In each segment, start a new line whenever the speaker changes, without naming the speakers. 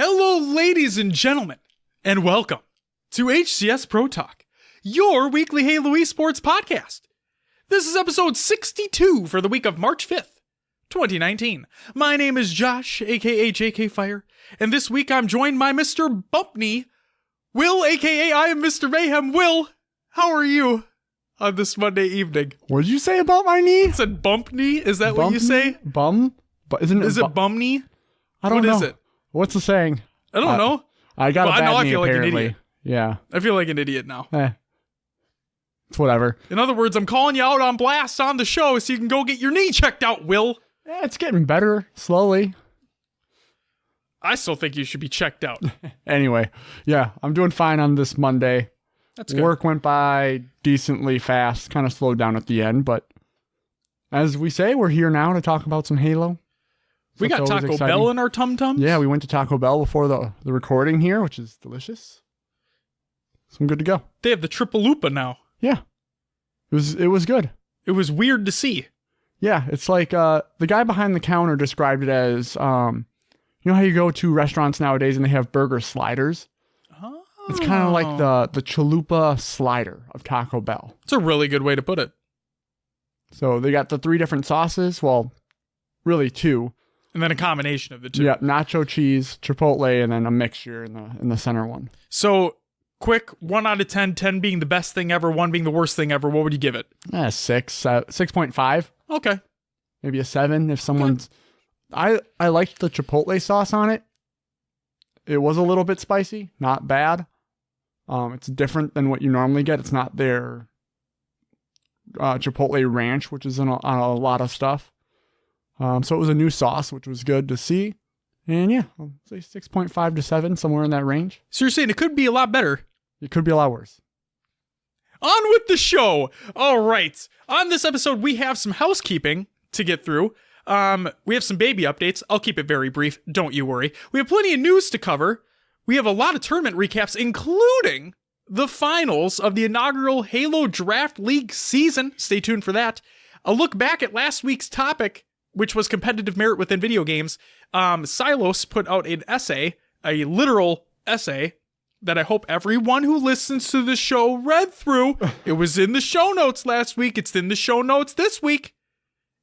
Hello, ladies and gentlemen, and welcome to HCS Pro Talk, your weekly Halo esports podcast. This is episode 62 for the week of March 5th, 2019. My name is Josh, aka JK Fire, and this week I'm joined by Mr. Bumpney, Will, aka I am Mr. Mayhem. Will, how are you on this Monday evening?
What did you say about my knee?
It said Bumpney? Is that what you say?
Bum? But isn't it?
Is it Bumney?
I don't know.
What is it?
What's the saying?
I don't know.
I got a bad knee,
I feel
apparently.
like an idiot.
Yeah.
I feel like an idiot now.
It's whatever.
In other words, I'm calling you out on blast on the show so you can go get your knee checked out, Will.
Yeah, it's getting better, slowly.
I still think you should be checked out.
Anyway, yeah, I'm doing fine on this Monday.
That's good.
Work went by decently fast, kind of slowed down at the end, but as we say, we're here now to talk about some Halo.
We got Taco Bell in our tum-tums?
Yeah, we went to Taco Bell before the recording here, which is delicious. So I'm good to go.
They have the Triple Lupa now.
Yeah. It was good.
It was weird to see.
Yeah, it's like the guy behind the counter described it as, you know how you go to restaurants nowadays and they have burger sliders?
Oh.
It's kind of like the chalupa slider of Taco Bell.
It's a really good way to put it.
So they got the 3 different sauces. Well, really 2.
And then a combination of the 2.
Yeah, nacho cheese, chipotle, and then a mixture in the center one.
So, quick, 1 out of 10, 10 being the best thing ever, 1 being the worst thing ever. What would you give it?
6.5.
Okay.
Maybe a 7 if someone's... I liked the chipotle sauce on it. It was a little bit spicy. Not bad. It's different than what you normally get. It's not their chipotle ranch, which is on a lot of stuff. So it was a new sauce, which was good to see. And yeah, I'll say 6.5 to 7, somewhere in that range.
So you're saying it could be a lot better.
It could be a lot worse.
On with the show. All right. On this episode, we have some housekeeping to get through. We have some baby updates. I'll keep it very brief. Don't you worry. We have plenty of news to cover. We have a lot of tournament recaps, including the finals of the inaugural Halo Draft League season. Stay tuned for that. A look back at last week's topic, which was competitive merit within video games. Silos put out an essay, a literal essay, that I hope everyone who listens to the show read through. It was in the show notes last week. It's in the show notes this week.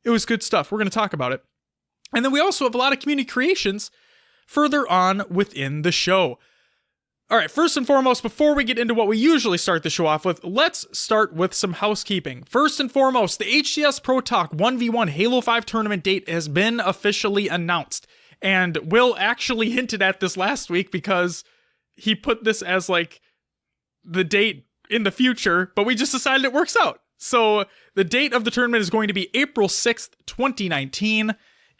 It was good stuff. We're going to talk about it. And then we also have a lot of community creations further on within the show. All right, first and foremost, before we get into what we usually start the show off with, let's start with some housekeeping. First and foremost, the HCS Pro Talk 1v1 Halo 5 tournament date has been officially announced. And Will actually hinted at this last week because he put this as like the date in the future, but we just decided it works out. So the date of the tournament is going to be April 6th, 2019.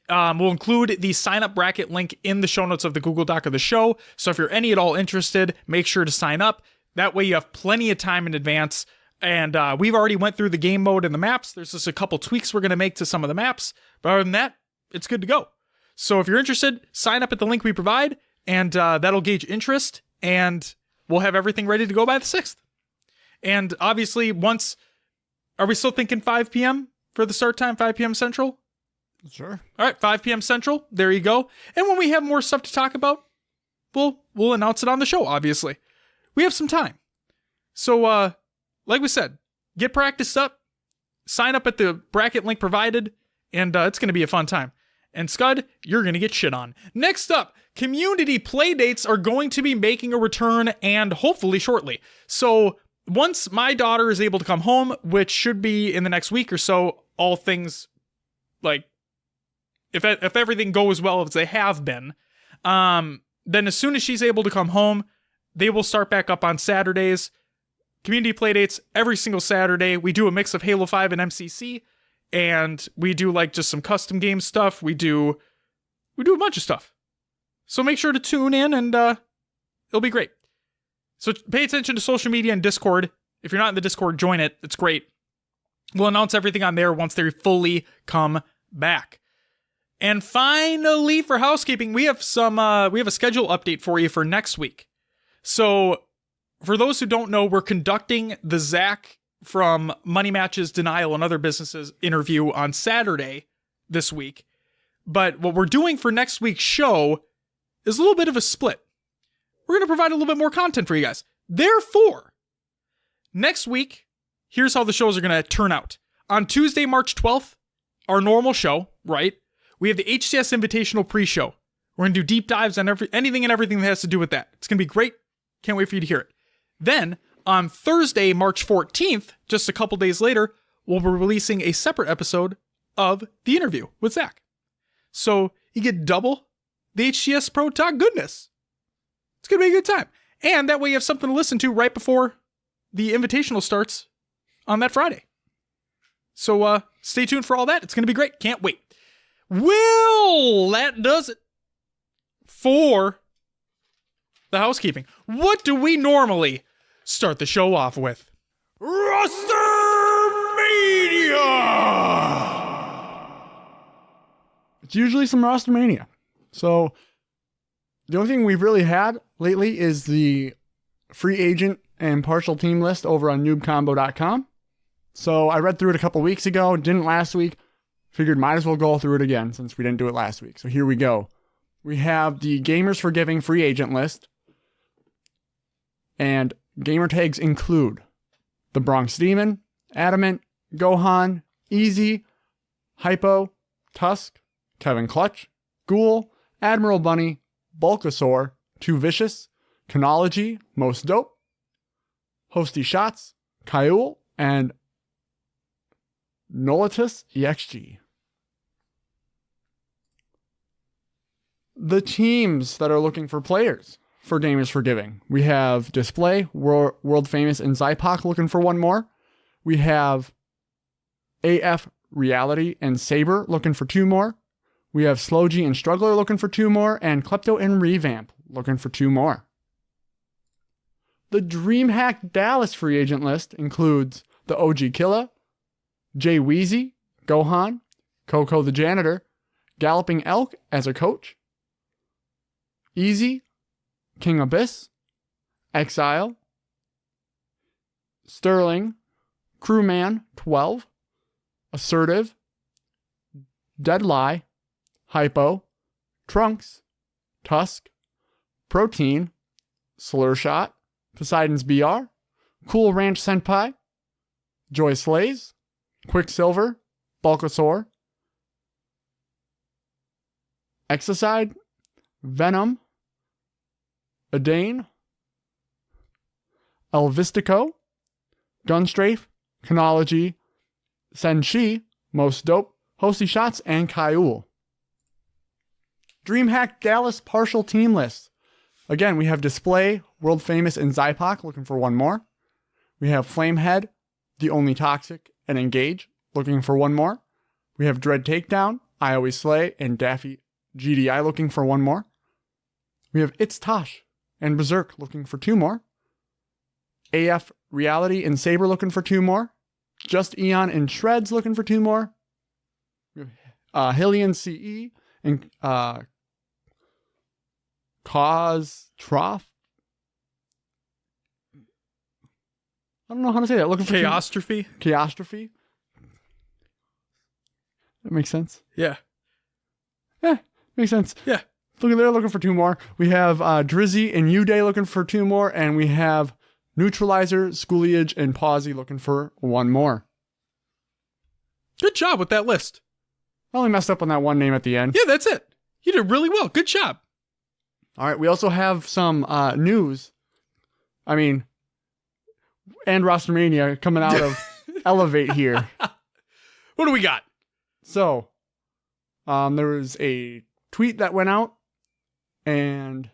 We'll include the sign-up bracket link in the show notes of the Google Doc of the show. So if you're any at all interested, make sure to sign up. That way you have plenty of time in advance. And we've already went through the game mode and the maps. There's just a couple tweaks we're going to make to some of the maps. But other than that, it's good to go. So if you're interested, sign up at the link we provide, and that'll gauge interest, and we'll have everything ready to go by the 6th. And obviously, are we still thinking 5 p.m. for the start time, 5 p.m. Central?
Sure.
All right, 5 p.m. Central. There you go. And when we have more stuff to talk about, we'll announce it on the show, obviously. We have some time. So, like we said, get practiced up, sign up at the bracket link provided, and it's going to be a fun time. And Scud, you're going to get shit on. Next up, community playdates are going to be making a return, and hopefully shortly. So, once my daughter is able to come home, which should be in the next week or so, all things like, if everything goes well as they have been, then as soon as she's able to come home, they will start back up on Saturdays. Community playdates every single Saturday. We do a mix of Halo 5 and MCC, and we do like just some custom game stuff. We do a bunch of stuff. So make sure to tune in, and it'll be great. So pay attention to social media and Discord. If you're not in the Discord, join it. It's great. We'll announce everything on there once they fully come back. And finally, for housekeeping, we have a schedule update for you for next week. So for those who don't know, we're conducting the Zach from Money Matches, Denial, and Other Businesses interview on Saturday this week. But what we're doing for next week's show is a little bit of a split. We're going to provide a little bit more content for you guys. Therefore, next week, here's how the shows are going to turn out. On Tuesday, March 12th, our normal show, right? We have the HCS Invitational pre-show. We're going to do deep dives on anything and everything that has to do with that. It's going to be great. Can't wait for you to hear it. Then, on Thursday, March 14th, just a couple days later, we'll be releasing a separate episode of the interview with Zach. So, you get double the HCS Pro Talk goodness. It's going to be a good time. And that way you have something to listen to right before the Invitational starts on that Friday. So stay tuned for all that. It's going to be great. Can't wait. Well, that does it for the housekeeping. What do we normally start the show off with? Roster Mania!
It's usually some Roster Mania. So the only thing we've really had lately is the free agent and partial team list over on noobcombo.com. So I read through it a couple weeks ago, didn't last week. Figured might as well go through it again since we didn't do it last week. So here we go. We have the Gamers for Giving free agent list. And gamer tags include the Bronx Demon, Adamant, Gohan, Easy, Hypo, Tusk, Kevin Clutch, Ghoul, Admiral Bunny, Bulkasaur, Too Vicious, Chronology, Most Dope, Hosty Shots, Kaiul, and Nolitus EXG. The teams that are looking for players for Gamers for Giving. We have Display, World Famous, and Zypok looking for one more. We have AF Reality and Saber looking for two more. We have Slow G and Struggler looking for two more. And Klepto and Revamp looking for two more. The DreamHack Dallas free agent list includes the OG Killa, Jay Weezy, Gohan, Coco the Janitor, Galloping Elk as a coach, Easy, King Abyss, Exile, Sterling, Crewman 12, Assertive, Deadlie, Hypo, Trunks, Tusk, Protein, Slurshot, Poseidon's BR, Cool Ranch Senpai, Joy Slays, Quicksilver, Bulkasaur, Exocide, Venom, Adane, Elvistico, Gunstrafe, Chronology, Senshi, Most Dope, Hosty Shots, and Kaiul. DreamHack Dallas partial team list. Again, we have Display, World Famous, and Zypok looking for one more. We have Flamehead, The Only Toxic, and Engage looking for one more. We have Dread Takedown, I Always Slay, and Daffy GDI looking for one more. We have It's Tosh and Berserk looking for two more. AF Reality and Saber looking for two more. Just Eon and Shreds looking for two more. We have Hillian CE and Cause Trough. I don't know how to say that. Looking for
Chaostrophe.
Chaostrophe. That makes sense.
Yeah.
Yeah, makes sense.
Yeah.
They're looking for two more. We have Drizzy and U-Day looking for two more. And we have Neutralizer, Schooliage, and Pawsey looking for one more.
Good job with that list.
I only messed up on that one name at the end.
Yeah, that's it. You did really well. Good job.
All right, we also have some news. I mean, and Rostermania coming out of Elevate here.
What do we got?
So, there was a tweet that went out, and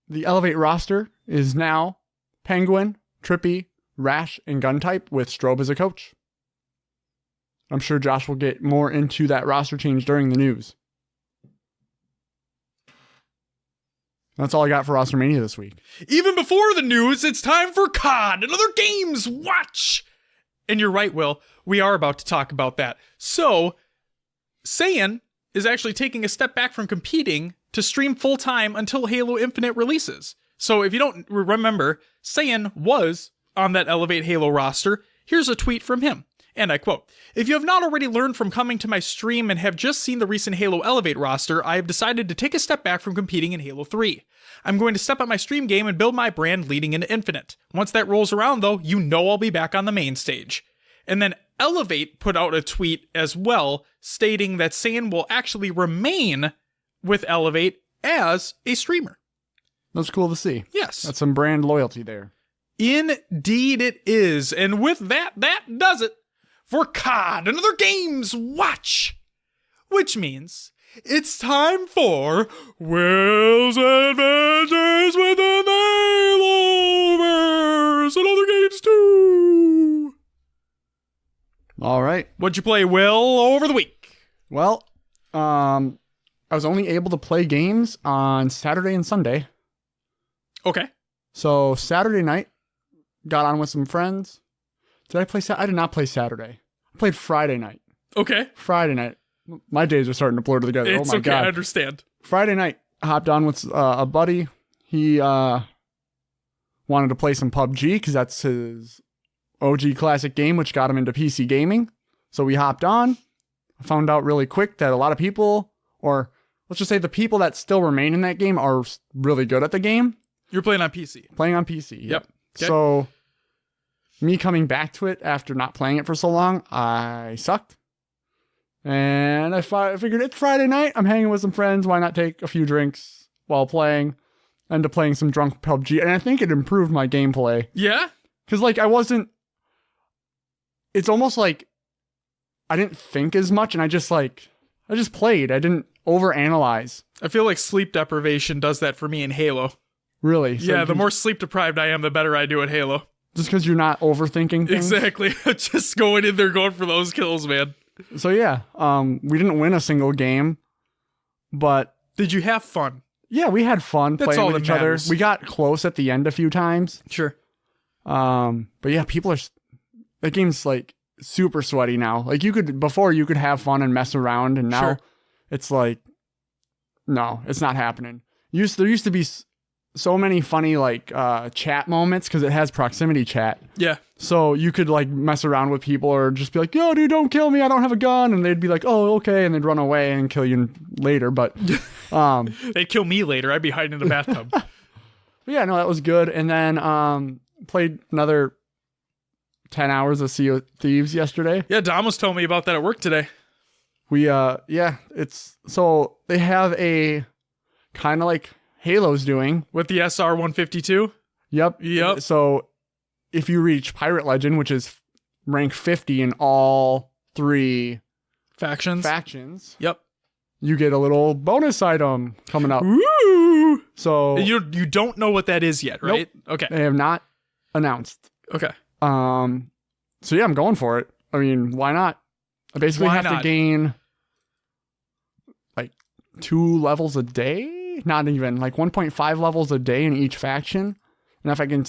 the Elevate roster is now Penguin, Trippy, Rash, and Guntype with Strobe as a coach. I'm sure Josh will get more into that roster change during the news. That's all I got for Rostermania this week.
Even before the news, it's time for COD, another games watch. And you're right, Will. We are about to talk about that. So, Saiyan is actually taking a step back from competing to stream full-time until Halo Infinite releases. So if you don't remember, Saiyan was on that Elevate Halo roster. Here's a tweet from him. And I quote, "If you have not already learned from coming to my stream and have just seen the recent Halo Elevate roster, I have decided to take a step back from competing in Halo 3. I'm going to step up my stream game and build my brand leading into Infinite. Once that rolls around though, you know I'll be back on the main stage." And then Elevate put out a tweet as well, stating that Saiyan will actually remain with Elevate as a streamer.
That's cool to see.
Yes.
That's some brand loyalty there.
Indeed it is. And with that does it for COD, another Games Watch. Which means it's time for Will's Adventures within the Haloverse and other games too.
All right.
What'd you play, Will, over the week?
Well, I was only able to play games on Saturday and Sunday.
Okay.
So Saturday night, got on with some friends. Did I play Saturday? I did not play Saturday. I played Friday night.
Okay.
Friday night. My days are starting to blur together.
It's
oh my
okay,
God.
I understand.
Friday night, hopped on with a buddy. He wanted to play some PUBG because that's his OG classic game, which got him into PC gaming. So we hopped on. I found out really quick that a lot of people, or let's just say the people that still remain in that game, are really good at the game.
You're playing on PC.
Playing on PC.
Yep. Okay.
So me coming back to it after not playing it for so long, I sucked. And I figured it's Friday night. I'm hanging with some friends. Why not take a few drinks while playing? End up playing some drunk PUBG. And I think it improved my gameplay.
Yeah?
Because, like, it's almost like I didn't think as much. And I just played. I didn't overanalyze.
I feel like sleep deprivation does that for me in Halo.
Really? So
yeah, the more sleep deprived I am, the better I do at Halo.
Just because you're not overthinking things?
Exactly. Just going in there going for those kills, man.
So yeah, we didn't win a single game, but
did you have fun?
Yeah, we had fun
That's
playing
all
with
that
each other.
matters.
We got close at the end a few times.
Sure.
But yeah, that game's like super sweaty now. Like before you could have fun and mess around, and now
Sure.
It's like, no, it's not happening. There used to be so many funny like chat moments because it has proximity chat.
Yeah.
So you could like mess around with people or just be like, yo, dude, don't kill me. I don't have a gun. And they'd be like, oh, okay. And they'd run away and kill you later. But
they'd kill me later. I'd be hiding in the bathtub.
yeah, no, that was good. And then played another 10 hours of Sea of Thieves yesterday.
Yeah, Dom was telling me about that at work today.
So they have a kind of like Halo's doing.
With the SR-152?
Yep. So if you reach Pirate Legend, which is rank 50 in all 3 factions,
yep,
you get a little bonus item coming up.
Woo!
So
you don't know what that is yet, right?
Nope.
Okay.
They have not announced.
Okay.
So yeah, I'm going for it. I mean, why not? I basically have to gain like 2 levels a day. Not even, like 1.5 levels a day in each faction. And if I can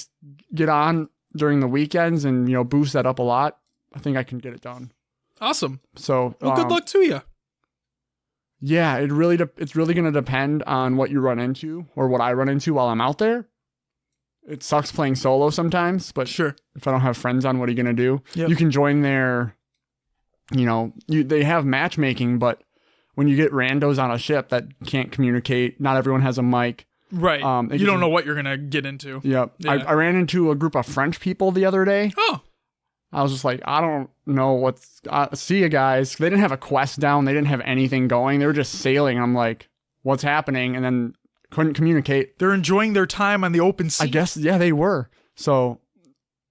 get on during the weekends and, boost that up a lot, I think I can get it done.
Awesome.
So,
well, good luck to you.
Yeah, it's really going to depend on what you run into or what I run into while I'm out there. It sucks playing solo sometimes, but
sure.
If I don't have friends on, what are you going to do?
Yep.
You can join their, they have matchmaking, but when you get randos on a ship that can't communicate, not everyone has a mic.
Right. You don't know what you're going to get into.
Yep. Yeah. I ran into a group of French people the other day.
Oh.
I was just like, I don't know see you guys. They didn't have a quest down. They didn't have anything going. They were just sailing. I'm like, what's happening? And then couldn't communicate.
They're enjoying their time on the open sea.
I guess, yeah, they were. So,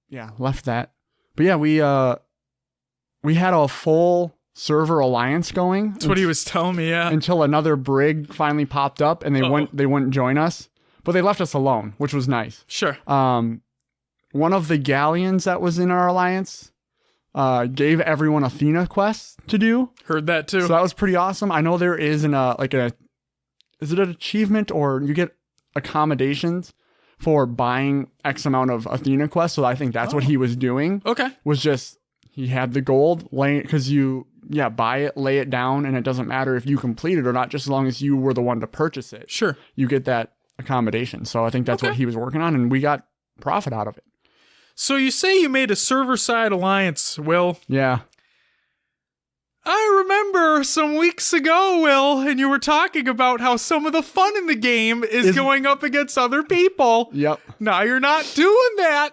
yeah, left that. But yeah, we had a full server alliance going.
That's what he was telling me, yeah.
Until another brig finally popped up and they wouldn't join us. But they left us alone, which was nice.
Sure.
One of the galleons that was in our alliance gave everyone Athena quests to do.
Heard that too.
So that was pretty awesome. I know there is is it an achievement or you get accommodations for buying X amount of Athena quests? So I think that's what he was doing.
Okay.
Was just, he had the gold because buy it, lay it down, and it doesn't matter if you complete it or not, just as long as you were the one to purchase it.
Sure.
You get that accommodation. So I think that's what he was working on, and we got profit out of it.
So you say you made a server-side alliance, Will.
Yeah.
I remember some weeks ago, Will, and you were talking about how some of the fun in the game is going up against other people.
Yep.
Now you're not doing that.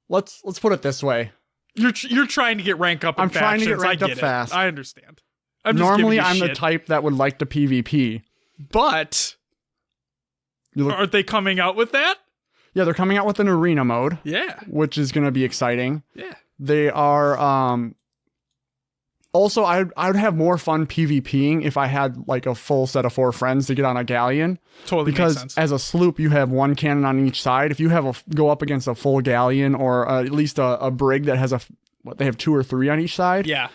Let's put it this way.
You're trying to get rank up in factions.
I'm trying to get ranked up fast.
I understand.
Normally, I'm the type that would like to PvP.
But aren't they coming out with that?
Yeah, they're coming out with an arena mode.
Yeah.
Which is going to be exciting.
Yeah.
They are also I would have more fun PvPing if I had like a full set of 4 friends to get on a galleon.
Totally
because
makes sense.
As a sloop you have 1 cannon on each side. If you have go up against a full galleon or at least a brig that has they have 2 or 3 on each side.
Yeah.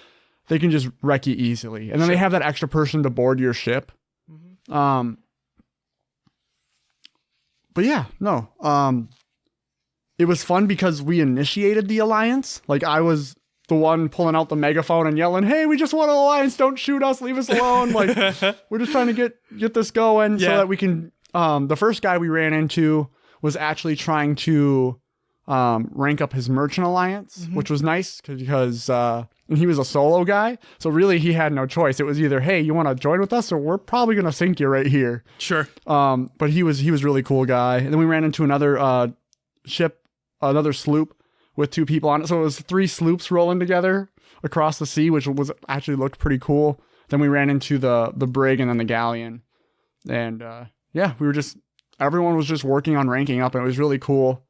They can just wreck you easily. And then they have that extra person to board your ship. Mm-hmm. But yeah, no. It was fun because we initiated the alliance. Like I was the one pulling out the megaphone and yelling, "Hey, we just want an alliance. Don't shoot us. Leave us alone." Like we're just trying to get this going so that we can. The first guy we ran into was actually trying to rank up his merchant alliance, which was nice because and he was a solo guy. So really he had no choice. It was either, "Hey, you want to join with us or we're probably going to sink you right here."
Sure.
But he was really cool guy. And then we ran into another ship, another sloop with 2 people on it. So it was 3 sloops rolling together across the sea, which was actually looked pretty cool. Then we ran into the brig and then the galleon. And yeah, everyone was just working on ranking up, and it was really cool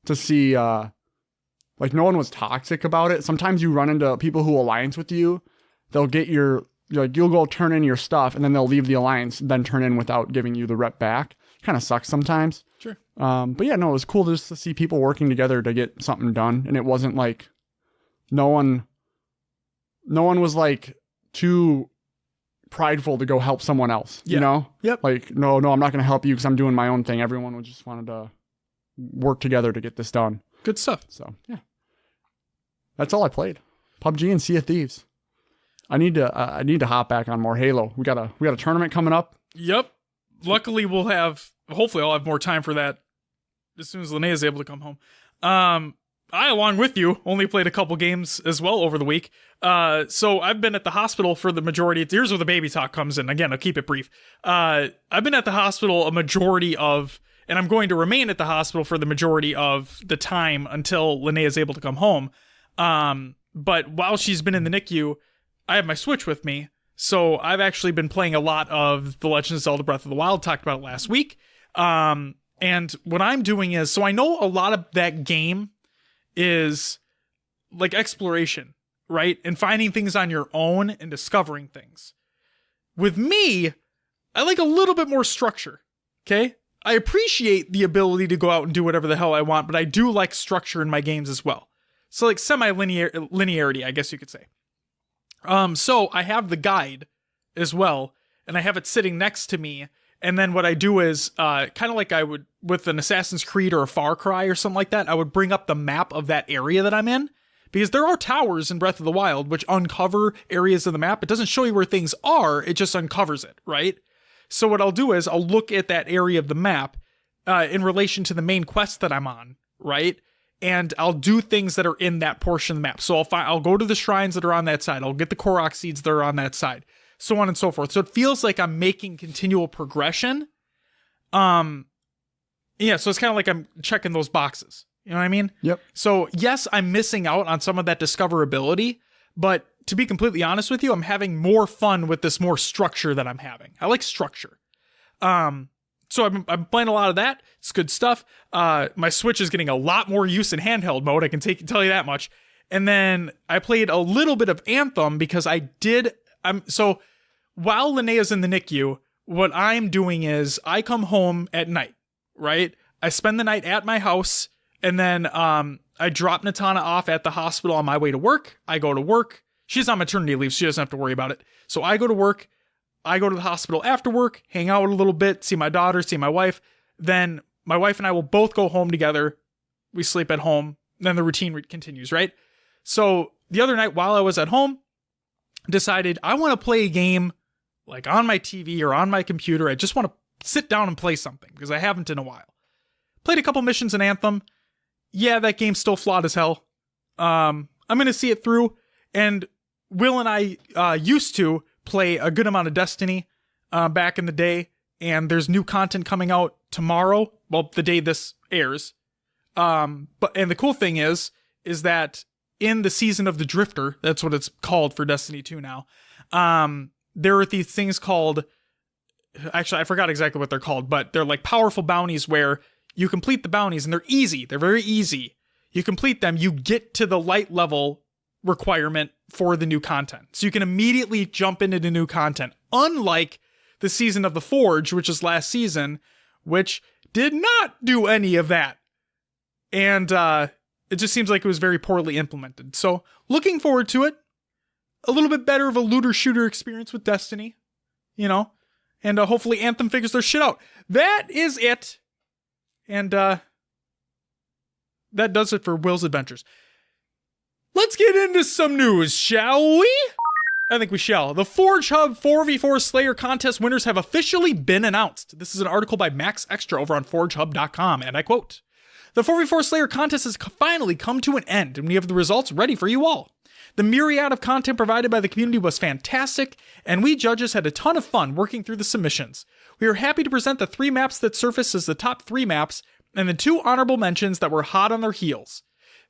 to see like no one was toxic about it. Sometimes you run into people who alliance with you. They'll get you'll go turn in your stuff and then they'll leave the alliance, then turn in without giving you the rep back. Kind of sucks sometimes.
Sure.
But yeah, no, it was cool just to see people working together to get something done. And it wasn't like no one was like too prideful to go help someone else, you know?
Yep.
Like, no, I'm not going to help you because I'm doing my own thing. Everyone just wanted to work together to get this done.
Good stuff.
So yeah, that's all I played. PUBG and Sea of Thieves. I need to hop back on more Halo. We got a tournament coming up.
Yep. Luckily hopefully I'll have more time for that as soon as Linnea is able to come home. I, along with you, only played a couple games as well over the week. So I've been at the hospital for the majority. Here's where the baby talk comes in. Again, I'll keep it brief. I've been at the hospital a majority of, and I'm going to remain at the hospital for the majority of the time until Linnea is able to come home. But while she's been in the NICU, I have my Switch with me. So I've actually been playing a lot of The Legend of Zelda Breath of the Wild, talked about it last week. And what I'm doing is, so I know a lot of that game is like exploration, right? And finding things on your own and discovering things. With me, I like a little bit more structure, okay? I appreciate the ability to go out and do whatever the hell I want, but I do like structure in my games as well. So like linearity, I guess you could say. So I have the guide as well, and I have it sitting next to me. And then what I do is, kind of like I would with an Assassin's Creed or a Far Cry or something like that, I would bring up the map of that area that I'm in. Because there are towers in Breath of the Wild which uncover areas of the map. It doesn't show you where things are, it just uncovers it, right? So what I'll do is I'll look at that area of the map in relation to the main quest that I'm on, right? And I'll do things that are in that portion of the map. So I'll go to the shrines that are on that side. I'll get the Korok seeds that are on that side. So on and so forth. So it feels like I'm making continual progression. Yeah, so it's kind of like I'm checking those boxes. You know what I mean?
Yep.
So yes, I'm missing out on some of that discoverability, but to be completely honest with you, I'm having more fun with this more structure that I'm having. I like structure. So I'm playing a lot of that. It's good stuff. My Switch is getting a lot more use in handheld mode. I can tell you that much. And then I played a little bit of Anthem because so while Linnea's in the NICU, what I'm doing is I come home at night, right? I spend the night at my house, and then I drop Natana off at the hospital on my way to work. I go to work. She's on maternity leave, so she doesn't have to worry about it. So I go to work. I go to the hospital after work, hang out a little bit, see my daughter, see my wife. Then my wife and I will both go home together. We sleep at home. Then the routine continues, right? So the other night while I was at home, decided I want to play a game like on my TV or on my computer. I just want to sit down and play something because I haven't in a while. Played a couple missions in Anthem. Yeah, that game's still flawed as hell. I'm going to see it through. And Will and I used to play a good amount of Destiny back in the day, and there's new content coming out tomorrow. Well, the day this airs. And the cool thing is that in the season of the Drifter, that's what it's called for Destiny 2 now. There are these things called, actually, I forgot exactly what they're called, but they're like powerful bounties where you complete the bounties and they're easy. They're very easy. You complete them, you get to the light level requirement for the new content. So you can immediately jump into the new content. Unlike the season of the Forge, which is last season, which did not do any of that. And it just seems like it was very poorly implemented. So looking forward to it. A little bit better of a looter shooter experience with Destiny, and hopefully Anthem figures their shit out. That is it. And that does it for Will's Adventures. Let's get into some news, shall we? I think we shall. The Forge Hub 4v4 Slayer contest winners have officially been announced. This is an article by Max Extra over on ForgeHub.com, and I quote, "The 4v4 Slayer contest has finally come to an end, and we have the results ready for you all. The myriad of content provided by the community was fantastic, and we judges had a ton of fun working through the submissions. We are happy to present the 3 maps that surfaced as the top 3 maps, and the 2 honorable mentions that were hot on their heels.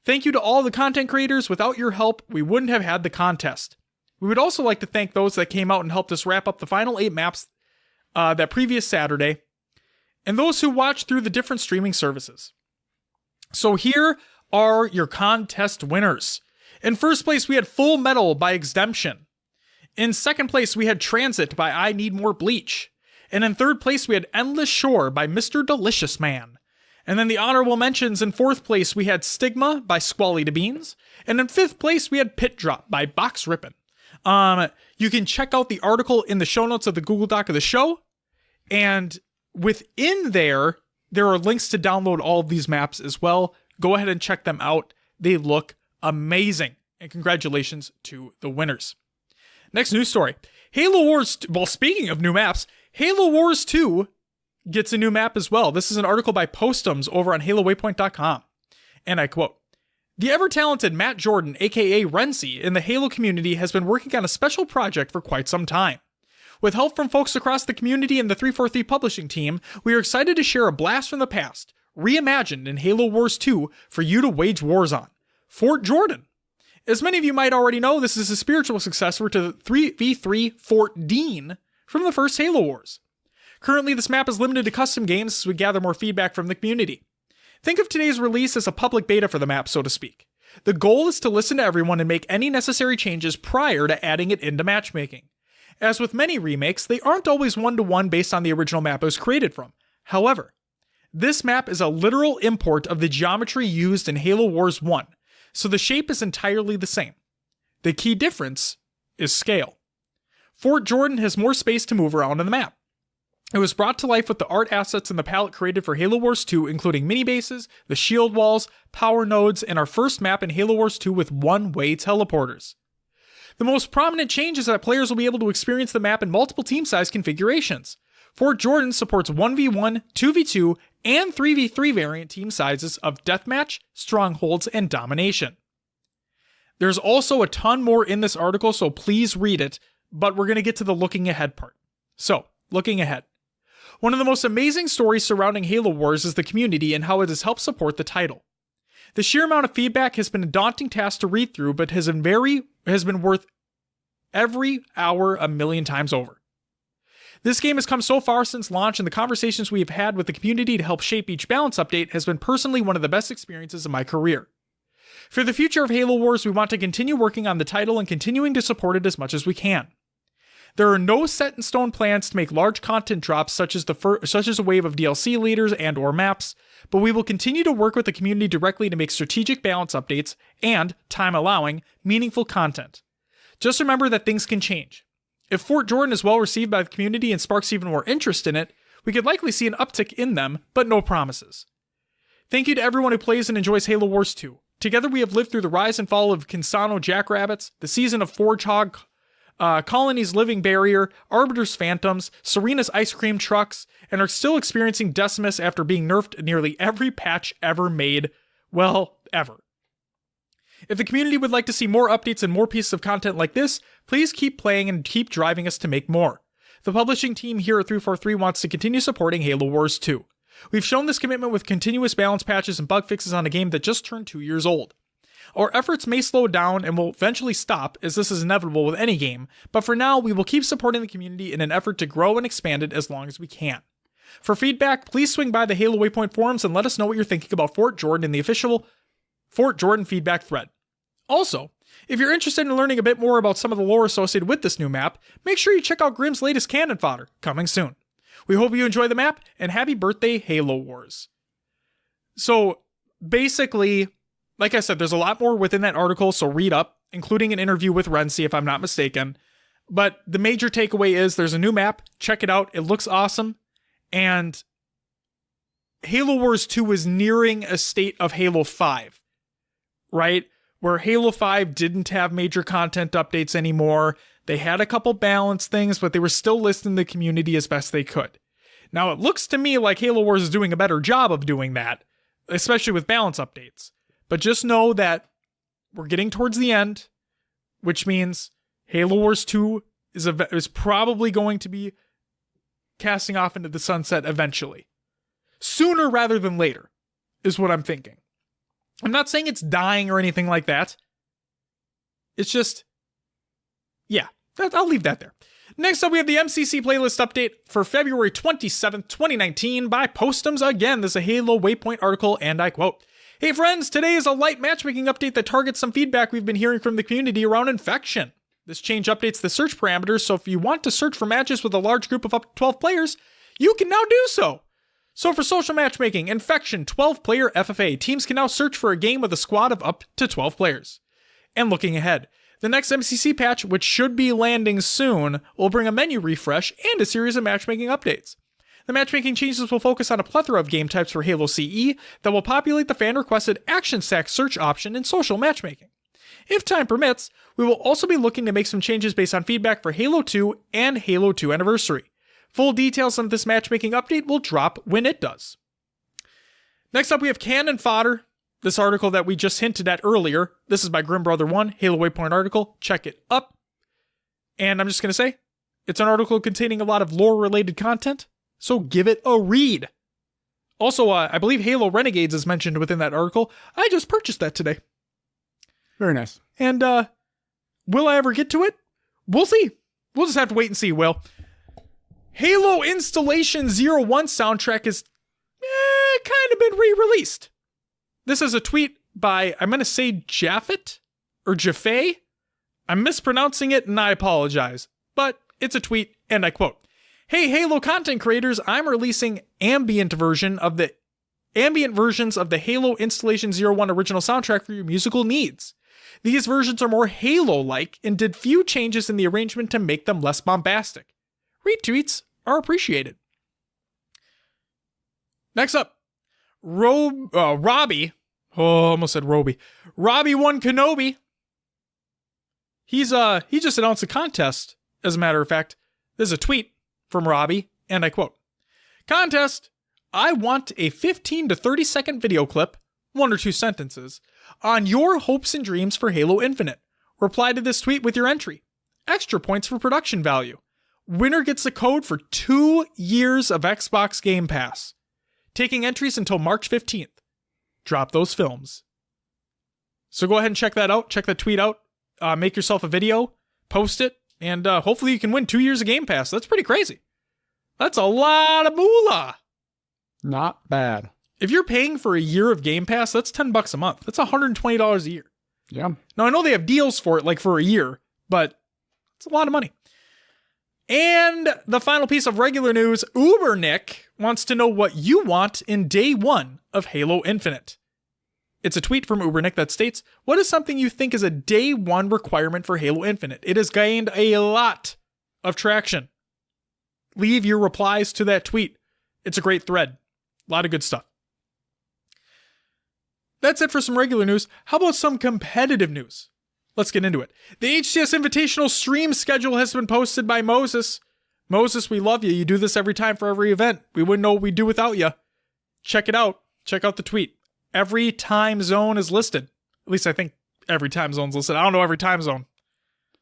Thank you to all the content creators. Without your help, we wouldn't have had the contest. We would also like to thank those that came out and helped us wrap up the final 8 maps that previous Saturday, and those who watched through the different streaming services. So here are your contest winners. In first place, we had Full Metal by Exemption. In second place, we had Transit by I Need More Bleach. And in third place, we had Endless Shore by Mr. Delicious Man. And then the honorable mentions, in fourth place, we had Stigma by Squally to Beans. And in fifth place, we had Pit Drop by Box Rippin'. You can check out the article in the show notes of the Google Doc of the show. And within there are links to download all of these maps as well. Go ahead and check them out. They look amazing. And congratulations to the winners. Next news story. Halo Wars, well, speaking of new maps, Halo Wars 2 gets a new map as well. This is an article by Postums over on HaloWaypoint.com. And I quote, "The ever-talented Matt Jordan, aka Renzi, in the Halo community has been working on a special project for quite some time. With help from folks across the community and the 343 publishing team, we are excited to share a blast from the past, reimagined in Halo Wars 2 for you to wage wars on. Fort Jordan. As many of you might already know, this is a spiritual successor to the 3v3 Fort Dean from the first Halo Wars. Currently, this map is limited to custom games as we gather more feedback from the community. Think of today's release as a public beta for the map, so to speak. The goal is to listen to everyone and make any necessary changes prior to adding it into matchmaking. As with many remakes, they aren't always one-to-one based on the original map it was created from. However, this map is a literal import of the geometry used in Halo Wars 1, so the shape is entirely the same. The key difference is scale. Fort Jordan has more space to move around on the map. It was brought to life with the art assets in the palette created for Halo Wars 2, including mini-bases, the shield walls, power nodes, and our first map in Halo Wars 2 with one-way teleporters. The most prominent change is that players will be able to experience the map in multiple team-size configurations. Fort Jordan supports 1v1, 2v2, and 3v3 variant team sizes of Deathmatch, Strongholds, and Domination. There's also a ton more in this article, so please read it, but we're going to get to the looking ahead part. So, looking ahead. One of the most amazing stories surrounding Halo Wars is the community and how it has helped support the title. The sheer amount of feedback has been a daunting task to read through, but has been worth every hour a million times over. This game has come so far since launch, and the conversations we have had with the community to help shape each balance update has been personally one of the best experiences of my career. For the future of Halo Wars, we want to continue working on the title and continuing to support it as much as we can. There are no set-in-stone plans to make large content drops such as a wave of DLC leaders and/or maps, but we will continue to work with the community directly to make strategic balance updates and, time allowing, meaningful content. Just remember that things can change. If Fort Jordan is well received by the community and sparks even more interest in it, we could likely see an uptick in them, but no promises. Thank you to everyone who plays and enjoys Halo Wars 2. Together we have lived through the rise and fall of Kinsano Jackrabbits, the season of Forge Hog, Colony's Living Barrier, Arbiter's Phantoms, Serena's Ice Cream Trucks, and are still experiencing Decimus after being nerfed nearly every patch ever made. Well, ever. If the community would like to see more updates and more pieces of content like this, please keep playing and keep driving us to make more. The publishing team here at 343 wants to continue supporting Halo Wars 2. We've shown this commitment with continuous balance patches and bug fixes on a game that just turned 2 years old. Our efforts may slow down and will eventually stop, as this is inevitable with any game, but for now we will keep supporting the community in an effort to grow and expand it as long as we can. For feedback, please swing by the Halo Waypoint forums and let us know what you're thinking about Fort Jordan in the official Fort Jordan feedback thread. Also, if you're interested in learning a bit more about some of the lore associated with this new map, make sure you check out Grimm's latest cannon fodder, coming soon. We hope you enjoy the map, and happy birthday, Halo Wars. So, basically, like I said, there's a lot more within that article, so read up, including an interview with Renzi, if I'm not mistaken. But the major takeaway is there's a new map, check it out, it looks awesome, and Halo Wars 2 is nearing a state of Halo 5, right? Where Halo 5 didn't have major content updates anymore. They had a couple balance things, but they were still listening to the community as best they could. Now, it looks to me like Halo Wars is doing a better job of doing that, especially with balance updates. But just know that we're getting towards the end, which means Halo Wars 2 is probably going to be casting off into the sunset eventually. Sooner rather than later, is what I'm thinking. I'm not saying it's dying or anything like that. It's just, yeah, I'll leave that there. Next up, we have the MCC playlist update for February 27th, 2019 by Postums again. This is a Halo Waypoint article, and I quote, "Hey friends, today is a light matchmaking update that targets some feedback we've been hearing from the community around infection. This change updates the search parameters, so if you want to search for matches with a large group of up to 12 players, you can now do so. So for social matchmaking, infection, 12-player FFA, teams can now search for a game with a squad of up to 12 players. And looking ahead, the next MCC patch, which should be landing soon, will bring a menu refresh and a series of matchmaking updates. The matchmaking changes will focus on a plethora of game types for Halo CE that will populate the fan-requested action stack search option in social matchmaking. If time permits, we will also be looking to make some changes based on feedback for Halo 2 and Halo 2 Anniversary. Full details on this matchmaking update will drop when it does." Next up, we have Cannon Fodder, this article that we just hinted at earlier. This is by Grim Brother 1, Halo Waypoint article. Check it up. And I'm just going to say, it's an article containing a lot of lore-related content, so give it a read. Also, I believe Halo Renegades is mentioned within that article. I just purchased that today.
Very nice.
And will I ever get to it? We'll see. We'll just have to wait and see, Will. Halo Installation 01 soundtrack is kind of been re-released. This is a tweet by, I'm going to say Jaffet or Jaffe. I'm mispronouncing it and I apologize, but it's a tweet and I quote, "Hey Halo content creators, I'm releasing ambient versions of the Halo Installation 01 original soundtrack for your musical needs. These versions are more Halo-like and did few changes in the arrangement to make them less bombastic. Retweets are appreciated." Next up, Robbie. Oh, I almost said Roby. Robbie1 Kenobi. He just announced a contest. As a matter of fact, there's a tweet from Robbie, and I quote, "Contest, I want a 15 to 30 second video clip, 1 or 2 sentences, on your hopes and dreams for Halo Infinite. Reply to this tweet with your entry. Extra points for production value. Winner gets a code for 2 years of Xbox Game Pass. Taking entries until March 15th. Drop those films." So go ahead and check that out. Check that tweet out. Make yourself a video, post it, and hopefully you can win 2 years of Game Pass. That's pretty crazy. That's a lot of moolah.
Not bad.
If you're paying for a year of Game Pass, that's $10 a month. That's $120 a year.
Yeah.
Now, I know they have deals for it, like for a year, but it's a lot of money. And the final piece of regular news, Ubernick wants to know what you want in day 1 of Halo Infinite. It's a tweet from Ubernick that states, "What is something you think is a day 1 requirement for Halo Infinite? It has gained a lot of traction. Leave your replies to that tweet. It's a great thread. A lot of good stuff." That's it for some regular news. How about some competitive news? Let's get into it. The HCS Invitational stream schedule has been posted by Moses. Moses, we love you. You do this every time for every event. We wouldn't know what we'd do without you. Check it out. Check out the tweet. Every time zone is listed. At least I think every time zone's listed. I don't know every time zone.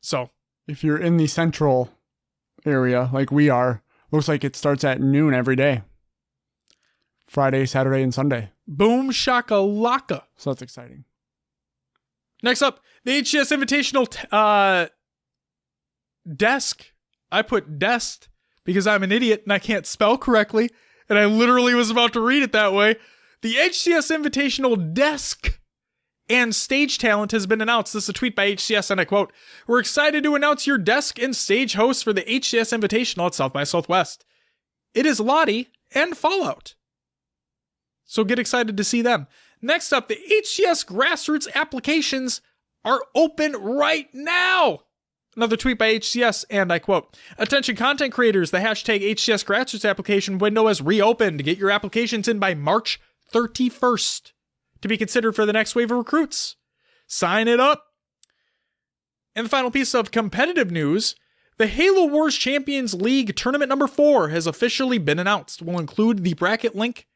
So
If you're in the central area like we are, looks like it starts at noon every day. Friday, Saturday, and Sunday.
boom shakalaka.
So that's exciting.
Next up, the HCS Invitational desk. I put desk because I'm an idiot and I can't spell correctly. And I literally was about to read it that way. The HCS Invitational desk and stage talent has been announced. This is a tweet by HCS, and I quote, "We're excited to announce your desk and stage hosts for the HCS Invitational at South by Southwest. It is Lottie and Fallout. So get excited to see them." Next up, the HCS grassroots applications are open right now. Another tweet by HCS, and I quote, "Attention content creators, the hashtag HCS grassroots application window has reopened. Get your applications in by March 31st to be considered for the next wave of recruits. Sign it up." And the final piece of competitive news, the Halo Wars Champions League Tournament number 4 has officially been announced. We'll include the bracket link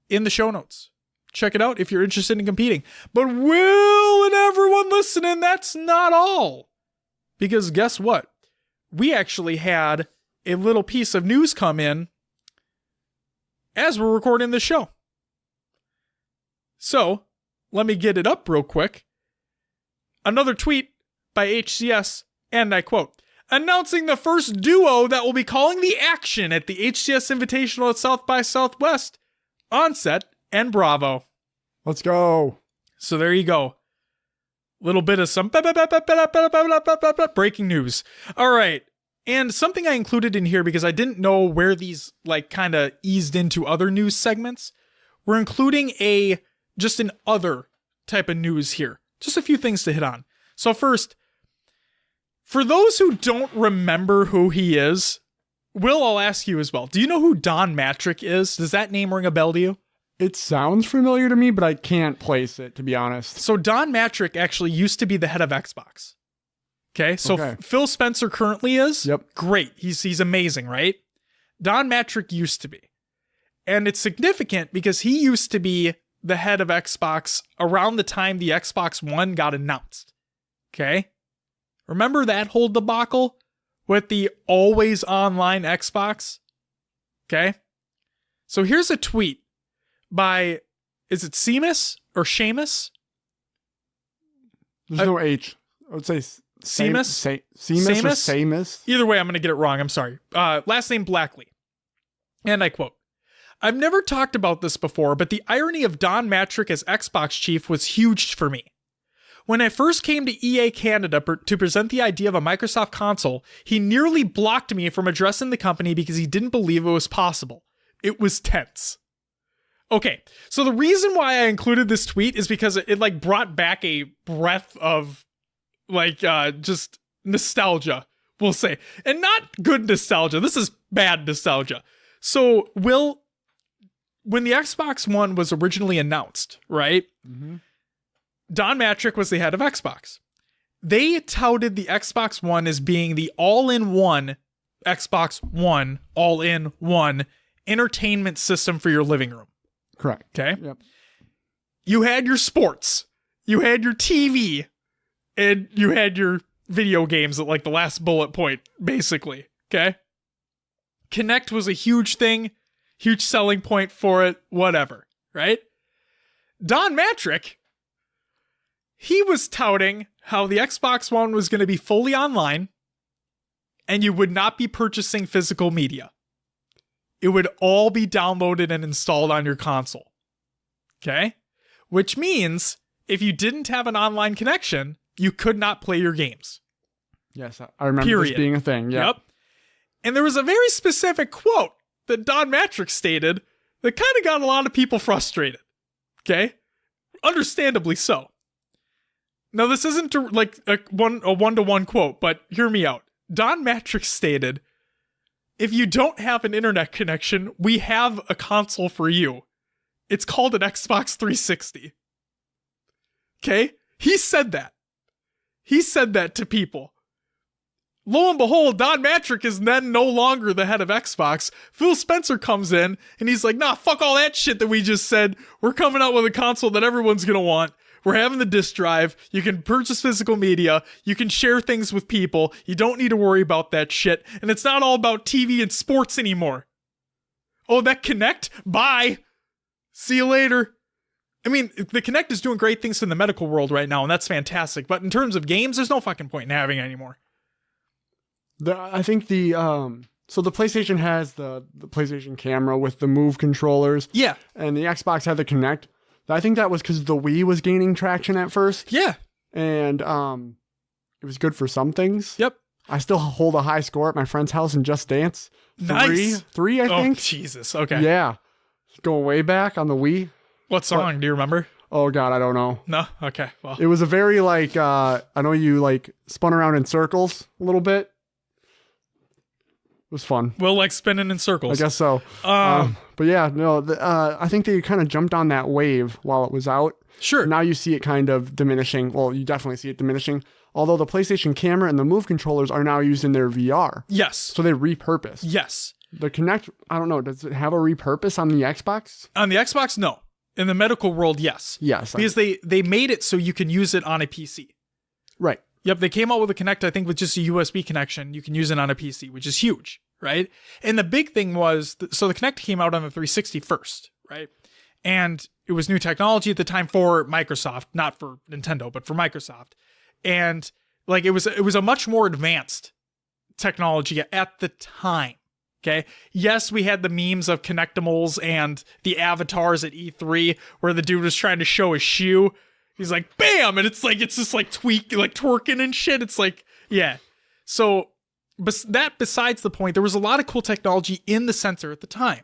in the show notes. Check it out if you're interested in competing. But Will and everyone listening, that's not all. Because guess what? We actually had a little piece of news come in as we're recording the show. So, let me get it up real quick. Another tweet by HCS, and I quote, "Announcing the first duo that will be calling the action at the HCS Invitational at South by Southwest, Onset and Bravo."
Let's go.
So there you go. Little bit of some breaking news. All right. And something I included in here because I didn't know where these like kind of eased into other news segments. We're including just an other type of news here. Just a few things to hit on. So first, for those who don't remember who he is, Will, I'll ask you as well. Do you know who Don Matrick is? Does that name ring a bell to you?
It sounds familiar to me, but I can't place it, to be honest.
So Don Matrick actually used to be the head of Xbox. Okay, so
Okay.
Phil Spencer currently is.
Yep.
Great. He's amazing, right? Don Matrick used to be. And it's significant because he used to be the head of Xbox around the time the Xbox One got announced. Okay? Remember that whole debacle with the always online Xbox? Okay? So here's a tweet by, is it Seamus or Seamus?
There's no H. I would say
Seamus?
Seamus or Samus?
Either way, I'm going to get it wrong. I'm sorry. Last name Blackley. And I quote, "I've never talked about this before, but the irony of Don Matrick as Xbox chief was huge for me. When I first came to EA Canada to present the idea of a Microsoft console, he nearly blocked me from addressing the company because he didn't believe it was possible. It was tense." Okay, so the reason why I included this tweet is because it like brought back a breath of like just nostalgia, we'll say. And not good nostalgia. This is bad nostalgia. So, Will, when the Xbox One was originally announced, right?
Mm-hmm.
Don Matrick was the head of Xbox. They touted the Xbox One as being the all-in-one Xbox One, all-in-one entertainment system for your living room.
Correct.
Okay?
Yep.
You had your sports, you had your TV, and you had your video games at like the last bullet point, basically. Okay? Kinect was a huge thing, huge selling point for it, whatever, right? Don Matrick, he was touting how the Xbox One was going to be fully online and you would not be purchasing physical media. It would all be downloaded and installed on your console. Okay? Which means if you didn't have an online connection, you could not play your games.
Yes, I remember this being a thing. Yep.
And there was a very specific quote that Don Matrick stated that kind of got a lot of people frustrated. Okay? Understandably so. Now, this isn't like a one-to-one quote, but hear me out. Don Matrick stated, "If you don't have an internet connection, we have a console for you. It's called an Xbox 360. Okay? He said that. He said that to people. Lo and behold, Don Matrick is then no longer the head of Xbox. Phil Spencer comes in and he's like, "Nah, fuck all that shit that we just said. We're coming out with a console that everyone's gonna want. We're having the disk drive. You can purchase physical media. You can share things with people. You don't need to worry about that shit. And it's not all about TV and sports anymore. Oh, that Kinect? Bye. See you later. I mean, the Kinect is doing great things in the medical world right now, and that's fantastic. But in terms of games, there's no fucking point in having it anymore.
I think so the PlayStation has the PlayStation camera with the Move controllers.
Yeah.
And the Xbox had the Kinect. I think that was because the Wii was gaining traction at first.
Yeah.
And it was good for some things.
Yep.
I still hold a high score at my friend's house in Just Dance.
Nice.
Three, I think.
Oh, Jesus. Okay.
Yeah. Going way back on the Wii.
What song? Do you remember?
Oh, God, I don't know.
No? Okay. Well.
It was a very, I know you, spun around in circles a little bit. It was fun.
Well, spinning in circles.
I guess so. But yeah, no, I think they kind of jumped on that wave while it was out.
Sure.
Now you see it kind of diminishing. Well, you definitely see it diminishing. Although the PlayStation camera and the Move controllers are now used in their VR.
Yes.
So they repurposed.
Yes.
The Kinect, I don't know, does it have a repurpose on the Xbox?
On the Xbox, no. In the medical world, yes.
Yes.
Because they made it so you can use it on a PC.
Right.
Yep, they came out with a Kinect, I think, with just a USB connection. You can use it on a PC, which is huge, right? And the big thing was, so the Kinect came out on the 360 first, right? And it was new technology at the time for Microsoft, not for Nintendo, but for Microsoft. And it was a much more advanced technology at the time. Okay. Yes, we had the memes of Kinectimals and the avatars at E3 where the dude was trying to show his shoe. He's like, bam! And it's just twerking and shit. It's yeah. So, besides the point, there was a lot of cool technology in the sensor at the time.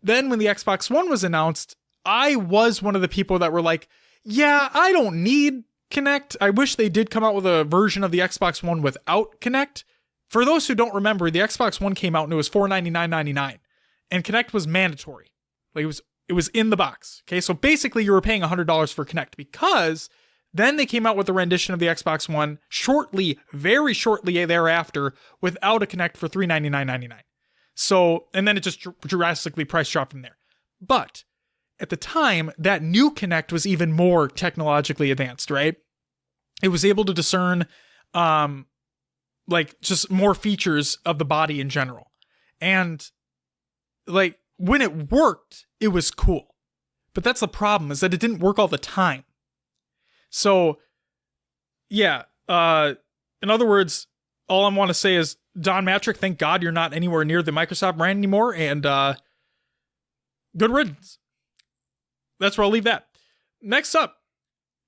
Then when the Xbox One was announced, I was one of the people that were like, yeah, I don't need Kinect. I wish they did come out with a version of the Xbox One without Kinect. For those who don't remember, the Xbox One came out and it was $499.99, and Kinect was mandatory. It was in the box. Okay, so basically you were paying $100 for Kinect, because then they came out with a rendition of the Xbox One very shortly thereafter, without a Kinect for $399.99. So, and then it just drastically price dropped from there. But at the time, that new Kinect was even more technologically advanced, right? It was able to discern just more features of the body in general. And when it worked, it was cool. But that's the problem, is that it didn't work all the time. So, yeah, in other words, all I want to say is, Don Matrick, thank God you're not anywhere near the Microsoft brand anymore, and good riddance. That's where I'll leave that. Next up,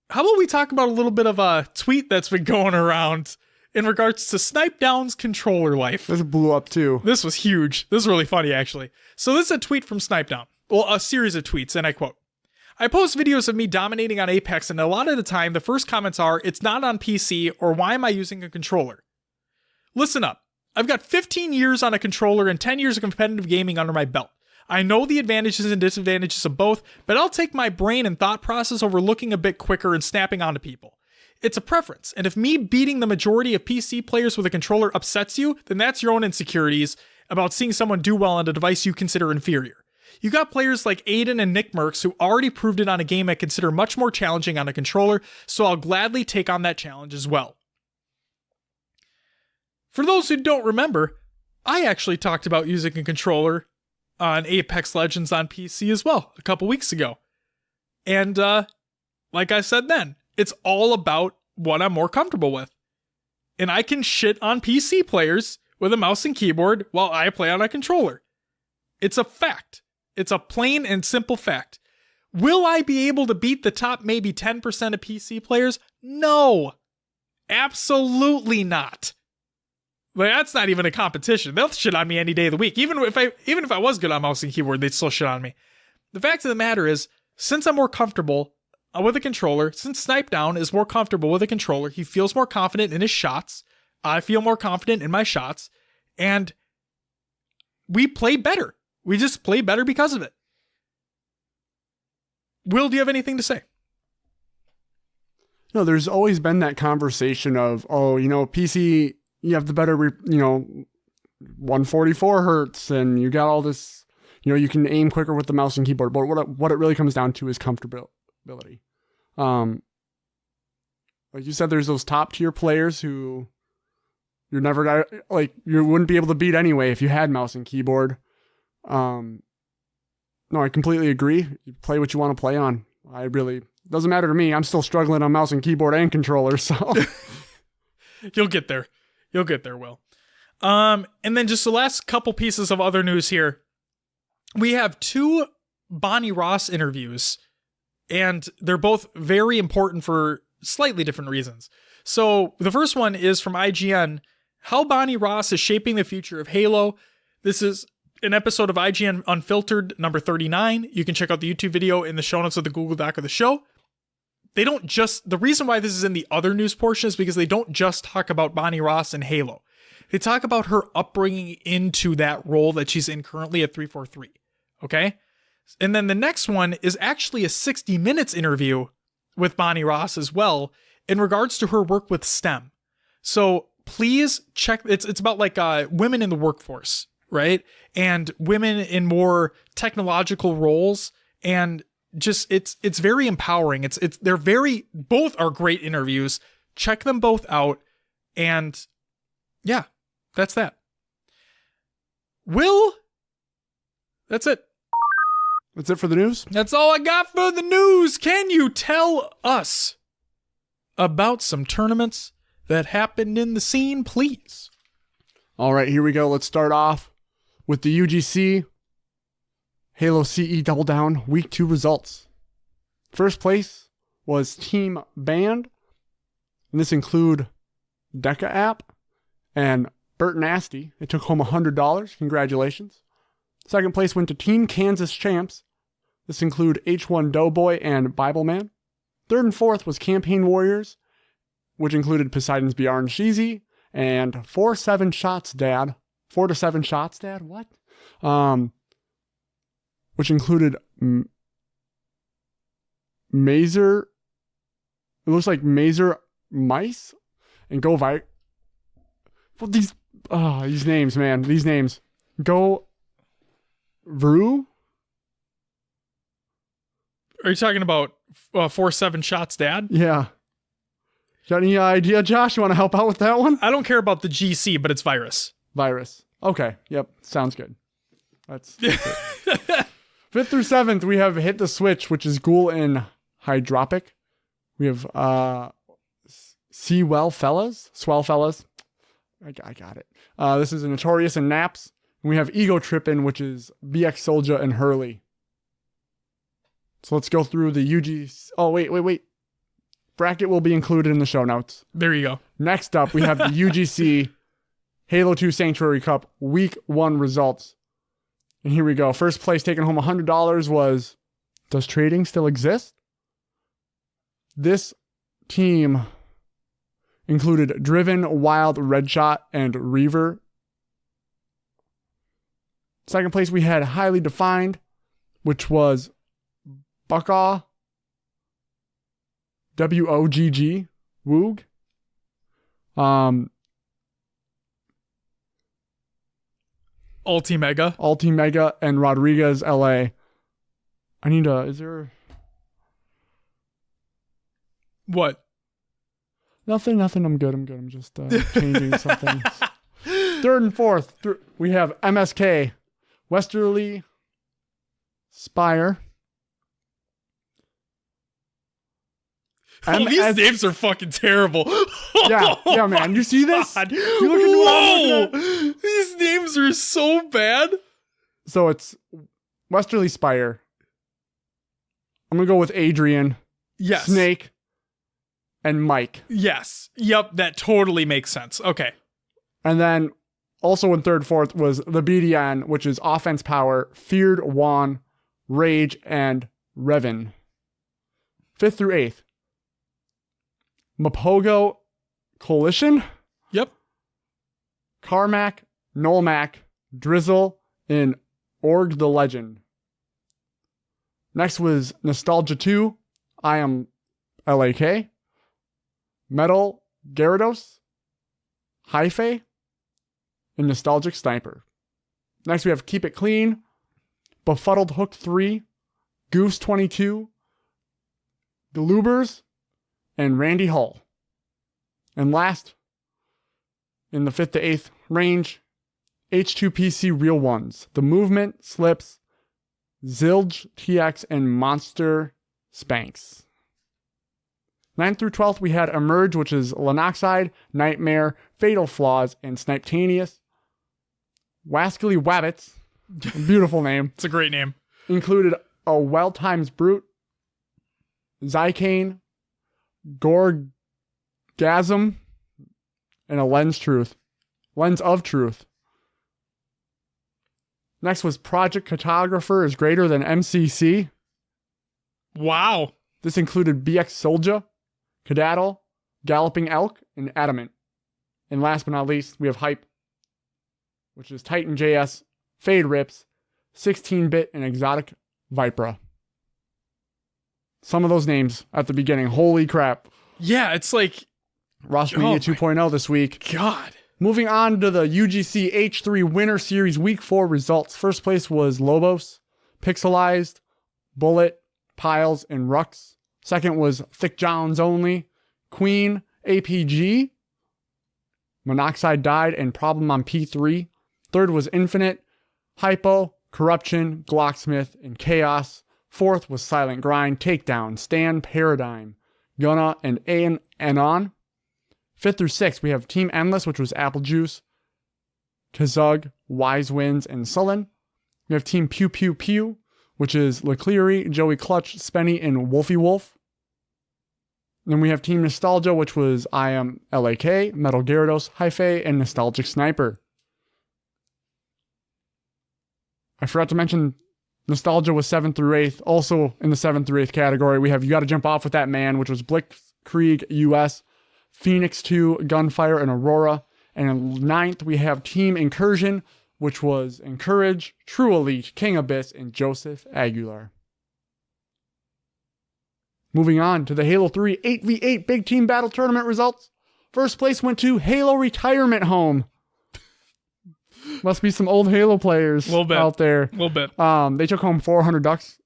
how about we talk about a little bit of a tweet that's been going around in regards to Snipe Down's controller life.
This blew up too.
This was huge. This is really funny, actually. So this is a tweet from Snipe Down. Well, a series of tweets, and I quote, "I post videos of me dominating on Apex, and a lot of the time, the first comments are, it's not on PC, or why am I using a controller? Listen up. I've got 15 years on a controller and 10 years of competitive gaming under my belt. I know the advantages and disadvantages of both, but I'll take my brain and thought process over looking a bit quicker and snapping onto people. It's a preference, and if me beating the majority of PC players with a controller upsets you, then that's your own insecurities about seeing someone do well on a device you consider inferior. You got players like Aiden and Nick Merckx who already proved it on a game I consider much more challenging on a controller, so I'll gladly take on that challenge as well." For those who don't remember, I actually talked about using a controller on Apex Legends on PC as well a couple weeks ago. And like I said then, it's all about what I'm more comfortable with. And I can shit on PC players with a mouse and keyboard while I play on a controller. It's a fact. It's a plain and simple fact. Will I be able to beat the top maybe 10% of PC players? No. Absolutely not. That's not even a competition. They'll shit on me any day of the week. Even if I was good on mouse and keyboard, they'd still shit on me. The fact of the matter is, since I'm more comfortable with a controller, since Snipe Down is more comfortable with a controller, he feels more confident in his shots. I feel more confident in my shots, and we play better. We just play better because of it. Will, do you have anything to say?
No, there's always been that conversation of, PC, you have the better, 144 hertz, and you got all this, you can aim quicker with the mouse and keyboard. But what it really comes down to is comfortability. like you said, there's those top tier players who you're never gonna, like, you wouldn't be able to beat anyway if you had mouse and keyboard. No, I completely agree. You play what you want to play on. Doesn't matter to me. I'm still struggling on mouse and keyboard and controller, so.
You'll get there. You'll get there, Will. And then just the last couple pieces of other news here. We have 2 Bonnie Ross interviews, and they're both very important for slightly different reasons. So the first one is from IGN, How Bonnie Ross is Shaping the Future of Halo. This is an episode of IGN Unfiltered number 39. You can check out the YouTube video in the show notes of the Google Doc of the show. The reason why this is in the other news portion is because they don't just talk about Bonnie Ross and Halo. They talk about her upbringing into that role that she's in currently at 343. Okay? And then the next one is actually a 60 Minutes interview with Bonnie Ross as well in regards to her work with STEM. So please check. It's about like women in the workforce, right? And women in more technological roles, and just it's very empowering. Both are great interviews. Check them both out. And yeah, that's that. Will, that's it.
That's it for the news?
That's all I got for the news. Can you tell us about some tournaments that happened in the scene, please?
All right, here we go. Let's start off with the UGC Halo CE Double Down Week 2 results. First place was Team Band, and this include Deca App and Burt Nasty. They took home $100. Congratulations. Second place went to Team Kansas Champs. This include H1 Doughboy and Bibleman. Third and fourth was Campaign Warriors, which included Poseidon's Bjarn Sheezy and 4-7 Shots Dad. 4 to 7 Shots Dad? What? Which included Mazer. It looks like Mazer Mice and Go Vi. Well, these names, man. These names. Go Vru.
Are you talking about 4-7 Shots Dad?
Yeah. Got any idea, Josh? You want to help out with that one?
I don't care about the GC, but it's Virus.
Virus. Okay. Yep. Sounds good. That's it. 5th through 7th, we have Hit the Switch, which is Ghoul and Hydropic. We have Swell Fellas. I got it. This is a Notorious and Naps. And we have Ego Trippin', which is BX Soldier and Hurley. So let's go through the UG. Oh, wait. Bracket will be included in the show notes.
There you go.
Next up, we have the UGC Halo 2 Sanctuary Cup Week 1 results. And here we go. First place taking home $100 was, does trading still exist? This team included Driven, Wild, Redshot, and Reaver. Second place, we had Highly Defined, which was Buckaw, WOGG, Woog. Ultimega, and Rodriguez, LA. Is there...
What?
Nothing, I'm good. I'm just changing something. Third and fourth, we have MSK, Westerly Spire.
These names are fucking terrible.
Yeah, man. You see this?
God.
You look into what I'm looking at?
These names are so bad.
So it's Westerly Spire. I'm going to go with Adrian.
Yes.
Snake. And Mike.
Yes. Yep, that totally makes sense. Okay.
And then also in third, fourth was the BDN, which is Offense Power, Feared, Juan, Rage, and Revan. 5th through 8th. Mapogo Coalition.
Yep.
Carmack, Nolmac, Drizzle, and Org the Legend. Next was Nostalgia 2, I Am LAK, Metal Gyarados, Hyphae, and Nostalgic Sniper. Next we have Keep It Clean, Befuddled Hook 3, Goose 22, Delubers, and Randy Hull. And last, in the 5th to 8th range, H2PC Real Ones, The Movement, Slips, Zilge TX, and Monster Spanx. 9th through 12th, we had Emerge, which is Linoxide, Nightmare, Fatal Flaws, and Snipetaneous. Wascally Wabbits, a beautiful name.
It's a great name.
Included a Well Times Brute, Zycane, Gorgasm, and a Lens of Truth. Next was Project Cartographer is greater than MCC.
Wow.
This included BX Soldier, Cadaddle, Galloping Elk, and Adamant. And last but not least, we have Hype, which is Titan JS, Fade Rips, 16-bit, and Exotic Vipra. Some of those names at the beginning. Holy crap.
Yeah, it's like...
Ross Mania 2.0 this week.
God.
Moving on to the UGC H3 Winter Series Week 4 results. First place was Lobos, Pixelized, Bullet, Piles, and Rux. Second was Thick Johns Only, Queen, APG, Monoxide Died, and Problem on P3. Third was Infinite, Hypo, Corruption, Glocksmith, and Chaos. Fourth was Silent Grind, Takedown, Stand, Paradigm, Gunna, and Anon. 5th through 6th, we have Team Endless, which was Apple Juice, Kazug, Wise Winds, and Sullen. We have Team Pew Pew Pew, which is Lecleary, Joey Clutch, Spenny, and Wolfie Wolf. Then we have Team Nostalgia, which was I Am LAK, Metal Gyarados, Hyphae, and Nostalgic Sniper. I forgot to mention Nostalgia was 7th through 8th. Also in the 7th through 8th category, we have You Gotta Jump Off With That Man, which was Blitzkrieg US, Phoenix 2, Gunfire, and Aurora. And in 9th, we have Team Incursion, which was Encourage, True Elite, King Abyss, and Joseph Aguilar. Moving on to the Halo 3 8v8 Big Team Battle Tournament results. First place went to Halo Retirement Home. Must be some old Halo players out there.
A little bit.
They took home 400 ducks.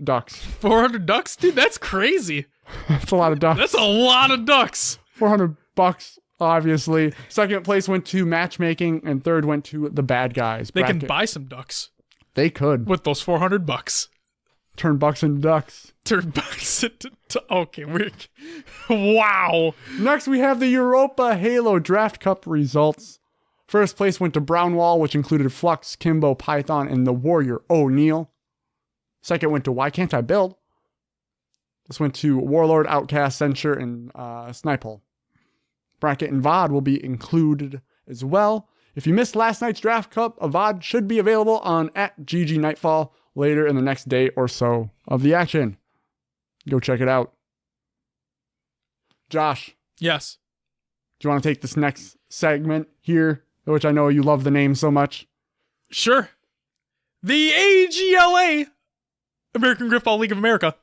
400 ducks? Dude, that's crazy.
That's a lot of ducks.
That's a lot of ducks.
$400, obviously. Second place went to Matchmaking, and third went to the Bad Guys.
They can buy some ducks.
They could.
With those $400.
Turn bucks into ducks.
Turn bucks into... Okay, weird. Wow.
Next, we have the Europa Halo Draft Cup results. First place went to Brownwall, which included Flux, Kimbo, Python, and the Warrior O'Neal. Second went to Why Can't I Build? This went to Warlord, Outcast, Censure, and Snipehole. Bracket and VOD will be included as well. If you missed last night's Draft Cup, a VOD should be available on @GG Nightfall later in the next day or so of the action. Go check it out. Josh.
Yes.
Do you want to take this next segment here, which I know you love the name so much?
Sure. The AGLA, American Griffball League of America,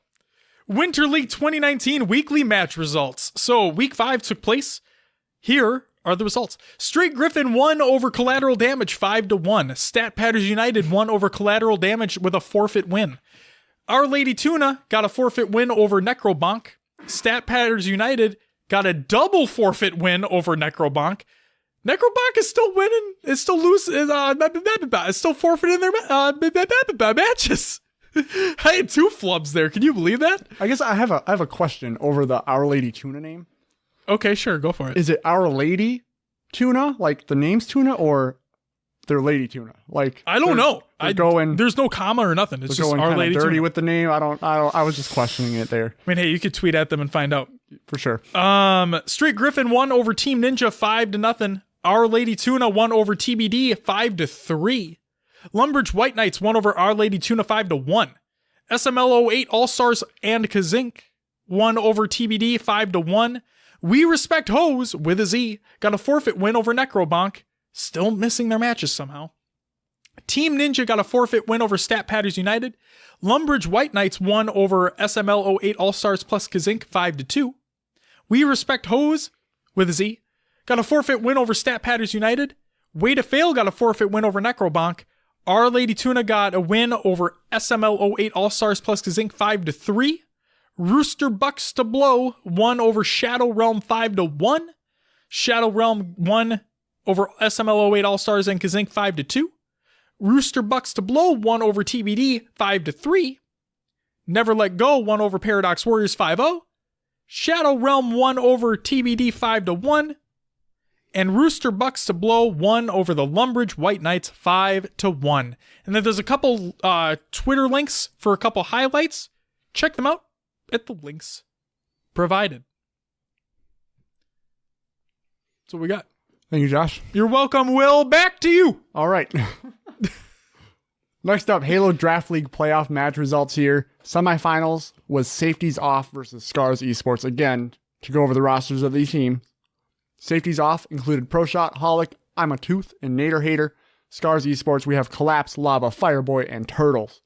Winter League 2019 weekly match results. So week 5 took place. Here are the results. Straight Griffin won over Collateral Damage 5-1. Stat Patters United won over Collateral Damage with a forfeit win. Our Lady Tuna got a forfeit win over Necrobonk. Stat Patters United got a double forfeit win over Necrobonk. Necrobonk is still winning. It's still losing. It's still forfeiting their matches. I had 2 flubs there. Can you believe that?
I guess I have a question over the Our Lady Tuna name.
Okay, sure. Go for it.
Is it Our Lady Tuna, like the name's Tuna, or their Lady Tuna? Like
I don't know.
Going.
There's no comma or nothing. It's just
going
Our Lady
dirty
Tuna.
with the name. I was just questioning it there.
I mean, hey, you could tweet at them and find out
for sure.
Street Griffin won over Team Ninja 5-0. Our Lady Tuna won over TBD 5-3. Lumbridge White Knights won over Our Lady Tuna 5-1. SML08 All-Stars and Kazink won over TBD 5-1. We Respect Hose with a Z got a forfeit win over Necrobonk, still missing their matches somehow. Team Ninja got a forfeit win over Stat Patters United. Lumbridge White Knights won over SML08 All-Stars plus Kazink 5-2. We Respect Hose with a Z got a forfeit win over Stat Patters United. Way to Fail got a forfeit win over Necrobonk. Our Lady Tuna got a win over SML08 All-Stars plus Kazink 5-3. Rooster Bucks to Blow won over Shadow Realm 5-1. Shadow Realm won over SML08 All-Stars and Kazink 5-2. Rooster Bucks to Blow won over TBD 5-3. Never Let Go won over Paradox Warriors 5-0. Shadow Realm won over TBD 5-1. And Rooster Bucks to Blow won over the Lumbridge White Knights 5-1. And then there's a couple Twitter links for a couple highlights. Check them out at the links provided. That's what we got.
Thank you, Josh.
You're welcome, Will. Back to you.
All right. Next up, Halo Draft League playoff match results here. Semifinals was Safeties Off versus Scars Esports. Again, to go over the rosters of these teams. Safeties Off included ProShot, Holic, I'm a Tooth, and Nader Hater. Scars Esports, we have Collapse, Lava, Fireboy, and Turtles.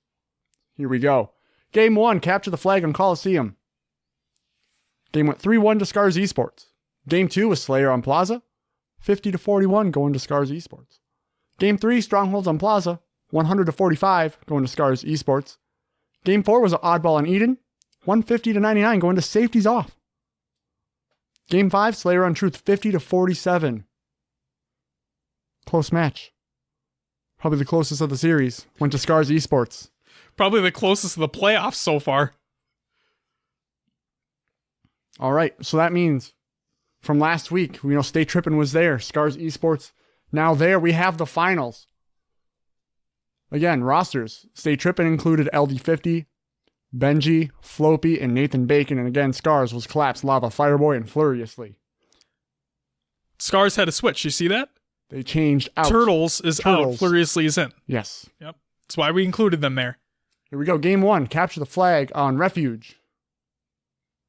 Here we go. Game 1, Capture the Flag on Coliseum. Game went 3-1 to Scars Esports. Game 2 was Slayer on Plaza. 50-41 going to Scars Esports. Game 3, Strongholds on Plaza. 100-45 going to Scars Esports. Game 4 was an Oddball on Eden. 150-99 going to Safeties Off. Game 5, Slayer on Truth. 50-47. Close match. Probably the closest of the series. Went to Scars Esports.
Probably the closest of the playoffs so far.
All right, so that means from last week, Stay Trippin' was there. Scars Esports now there. We have the finals. Again, rosters. Stay Trippin' included LD50, Benji, Floppy, and Nathan Bacon. And again, Scars was Collapse, Lava, Fireboy, and Furiously.
Scars had a switch. You see that?
They changed out.
Turtles is out. Furiously is in.
Yes.
Yep. That's why we included them there.
Here we go. Game 1, Capture the Flag on Refuge.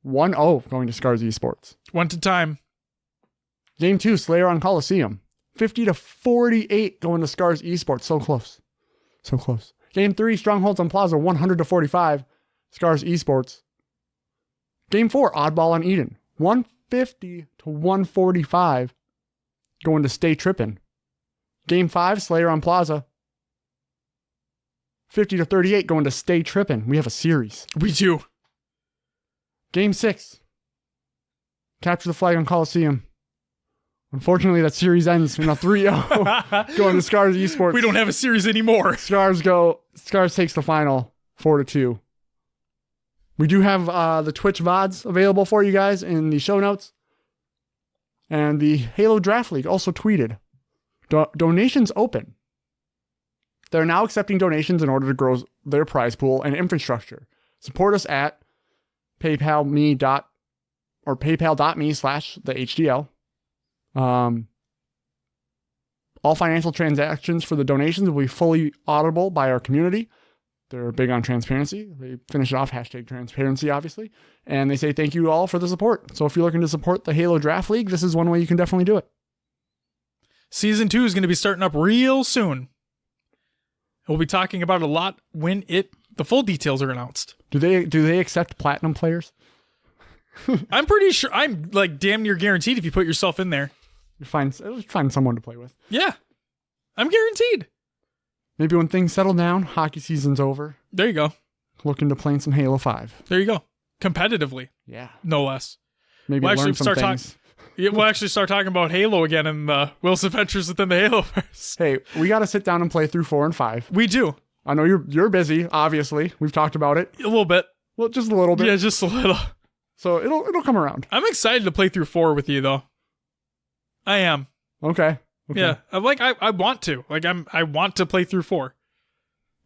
1-0 going to Scars Esports.
One to time.
Game 2, Slayer on Coliseum. 50-48 going to Scars Esports. So close. So close. Game 3, Strongholds on Plaza. 100-45. Scars Esports. Game 4, Oddball on Eden. 150-145 going to Stay Trippin'. Game 5, Slayer on Plaza. 50-38 going to Stay Trippin'. We have a series.
We do.
Game 6, Capture the Flag on Coliseum. Unfortunately, that series ends in a 3-0 going to Scars Esports.
We don't have a series anymore.
Scars takes the final 4-2. We do have the Twitch VODs available for you guys in the show notes. And the Halo Draft League also tweeted, donations open. They're now accepting donations in order to grow their prize pool and infrastructure. Support us at paypal.me/the HDL. All financial transactions for the donations will be fully audible by our community. They're big on transparency. They finish it off, #transparency, obviously. And they say thank you all for the support. So if you're looking to support the Halo Draft League, this is one way you can definitely do it.
Season 2 is going to be starting up real soon. We'll be talking about it a lot when the full details are announced.
Do they accept platinum players?
I'm pretty sure. I'm like damn near guaranteed if you put yourself in there.
You find someone to play with.
Yeah. I'm guaranteed.
Maybe when things settle down, hockey season's over.
There you go.
Looking to play some Halo 5.
There you go. Competitively.
Yeah.
No less.
Maybe learn some things.
We'll actually start talking about Halo again in Will's Adventures Within the Haloverse.
Hey, we got to sit down and play through 4 and 5.
We do.
I know you're busy, obviously. We've talked about it.
A little bit.
Well, just a little bit.
Yeah, just a little.
So it'll come around.
I'm excited to play through 4 with you, though. I am.
Okay.
Yeah, I want to. I want to play through 4.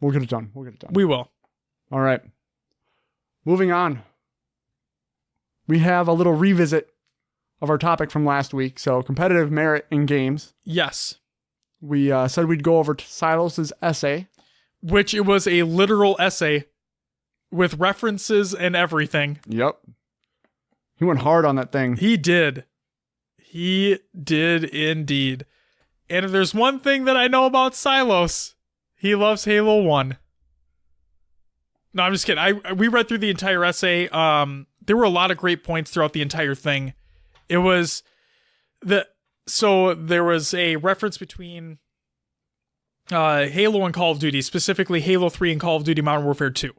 We'll get it done.
We will.
All right. Moving on. We have a little revisit of our topic from last week. So competitive merit in games.
Yes.
We said we'd go over Silos' essay.
Which it was a literal essay with references and everything.
Yep. He went hard on that thing.
He did. He did indeed. And if there's one thing that I know about Silos, he loves Halo 1. No, I'm just kidding. We read through the entire essay. There were a lot of great points throughout the entire thing. It was so there was a reference between Halo and Call of Duty, specifically Halo 3 and Call of Duty Modern Warfare 2,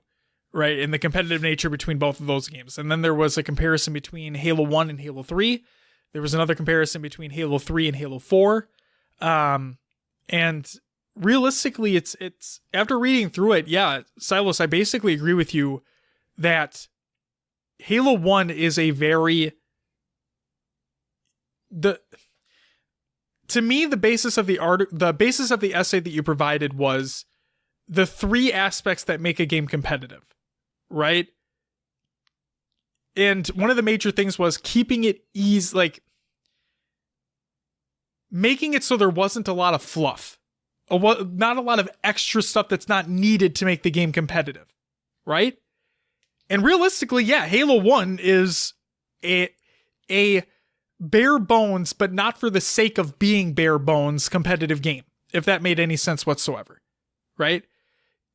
right? And the competitive nature between both of those games. And then there was a comparison between Halo 1 and Halo 3, There was another comparison between Halo 3 and Halo 4. And realistically, it's after reading through it, yeah, Silos, I basically agree with you that Halo 1 is a very... To me, the basis of the essay that you provided was the 3 aspects that make a game competitive, right? And one of the major things was keeping it easy, like making it so there wasn't a lot of fluff, not a lot of extra stuff that's not needed to make the game competitive, right? And realistically, yeah, Halo 1 is a bare bones, but not for the sake of being bare bones competitive game, if that made any sense whatsoever, right?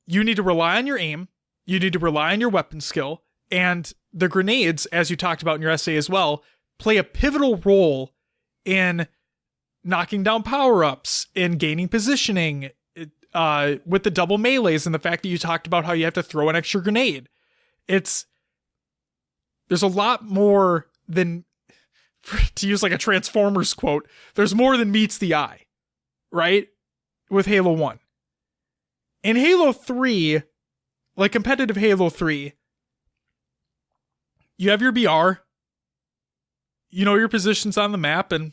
You need to rely on your aim, you need to rely on your weapon skill, and the grenades, as you talked about in your essay as well, play a pivotal role in knocking down power-ups, in gaining positioning, with the double melees and the fact that you talked about how you have to throw an extra grenade. There's a lot more than, to use like a Transformers quote, there's more than meets the eye, right? With Halo 1. In Halo 3, like competitive Halo 3, you have your BR, you know your positions on the map, and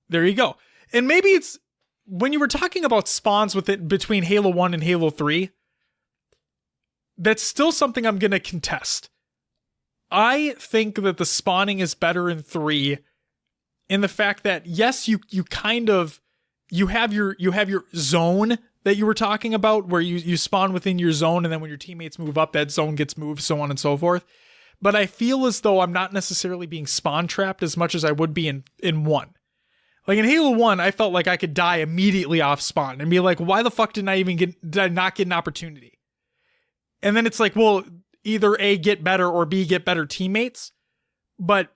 there you go. And maybe it's, when you were talking about spawns between Halo 1 and Halo 3, that's still something I'm going to contest. I think that the spawning is better in 3 in the fact that, yes, you have your zone that you were talking about where you spawn within your zone, and then when your teammates move up, that zone gets moved, so on and so forth. But I feel as though I'm not necessarily being spawn trapped as much as I would be in 1. Like in Halo 1, I felt like I could die immediately off spawn and be like, why the fuck did I not get an opportunity? And then it's like, well, either A, get better, or B, get better teammates. But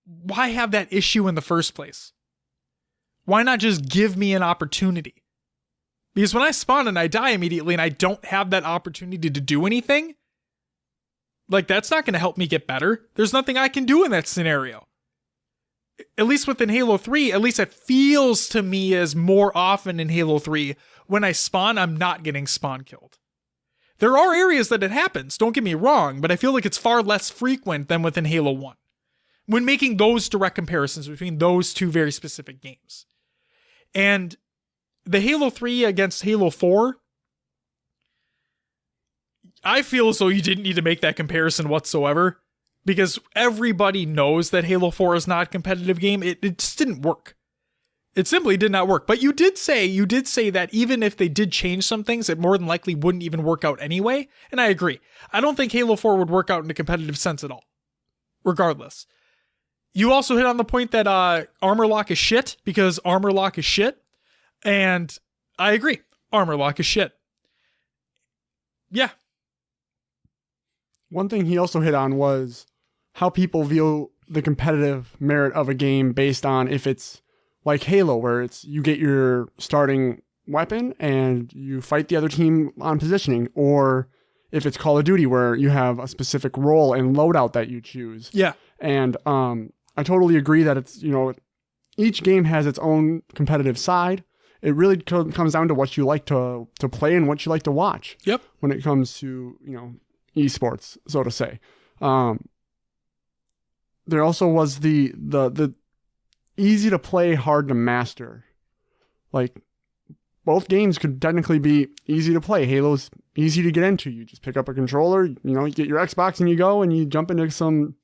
why have that issue in the first place? Why not just give me an opportunity? Because when I spawn and I die immediately and I don't have that opportunity to do anything, like, that's not going to help me get better. There's nothing I can do in that scenario. At least within Halo 3, at least it feels to me as more often in Halo 3, when I spawn, I'm not getting spawn killed. There are areas that it happens, don't get me wrong, but I feel like it's far less frequent than within Halo 1. When making those direct comparisons between those two very specific games. And the Halo 3 against Halo 4, I feel as though you didn't need to make that comparison whatsoever, because everybody knows that Halo 4 is not a competitive game. It just didn't work. It simply did not work. But you did say that even if they did change some things, it more than likely wouldn't even work out anyway. And I agree. I don't think Halo 4 would work out in a competitive sense at all. Regardless. You also hit on the point that armor lock is shit, because armor lock is shit. And I agree. Armor lock is shit. Yeah.
One thing he also hit on was how people view the competitive merit of a game based on if it's like Halo, where it's you get your starting weapon and you fight the other team on positioning, or if it's Call of Duty, where you have a specific role and loadout that you choose.
Yeah.
And I totally agree that it's, each game has its own competitive side. It really comes down to what you like to play and what you like to watch.
Yep.
When it comes to, esports, so to say. There also was the easy to play, hard to master. Like, both games could technically be easy to play. Halo's easy to get into. You just pick up a controller, you get your Xbox and you go and you jump into some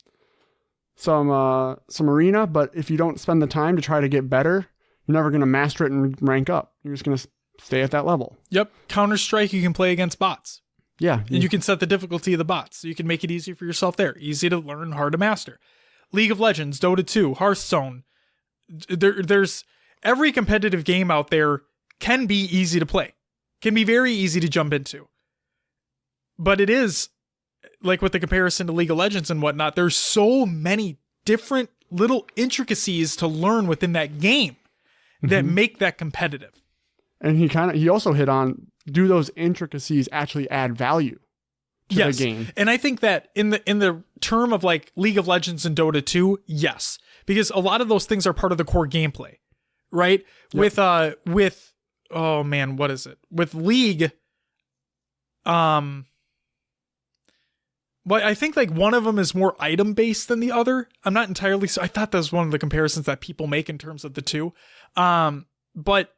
arena. But if you don't spend the time to try to get better, you're never going to master it and rank up. You're just going to stay at that level.
Yep. Counter-Strike, you can play against bots.
Yeah.
And you can set the difficulty of the bots, so you can make it easier for yourself there. Easy to learn, hard to master. League of Legends, Dota 2, Hearthstone. There's every competitive game out there can be easy to play. Can be very easy to jump into. But it is, like with the comparison to League of Legends and whatnot, there's so many different little intricacies to learn within that game that make that competitive.
And he also hit on, do those intricacies actually add value to the game?
And I think that in the term of like League of Legends and Dota 2, yes, because a lot of those things are part of the core gameplay, right? Yep. With oh man, what is it? With League, well, I think like one of them is more item based than the other. I'm not entirely so. I thought that was one of the comparisons that people make in terms of the two. But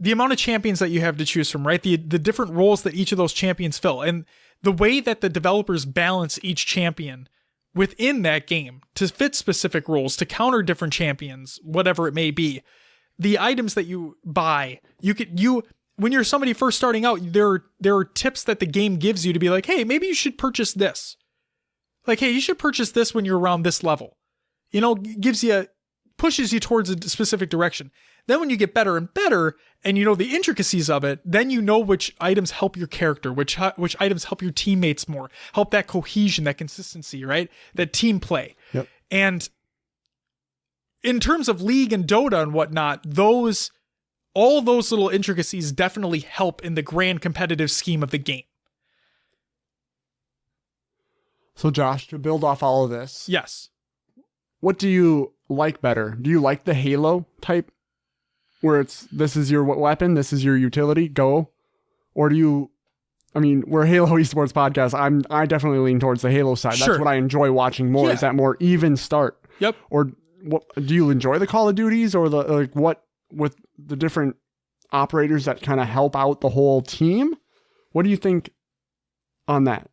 the amount of champions that you have to choose from, right? The different roles that each of those champions fill, and the way that the developers balance each champion within that game to fit specific roles, to counter different champions, whatever it may be. The items that you buy, when you're somebody first starting out, there are tips that the game gives you to be like, hey, maybe you should purchase this. Like, hey, you should purchase this when you're around this level. Pushes you towards a specific direction. Then when you get better and better, and you know the intricacies of it, then you know which items help your character, which items help your teammates more, help that cohesion, that consistency, right? That team play.
Yep.
And in terms of League and Dota and whatnot, all those little intricacies definitely help in the grand competitive scheme of the game.
So Josh, to build off all of this.
Yes.
What do you like better? Do you like the Halo type where this is your weapon, this is your utility, go? Or we're a Halo Esports podcast. I definitely lean towards the Halo side.
Sure.
That's what I enjoy watching more, is that more even start.
Yep.
Or what do you enjoy the Call of Duties, or what with the different operators that kind of help out the whole team? What do you think on that?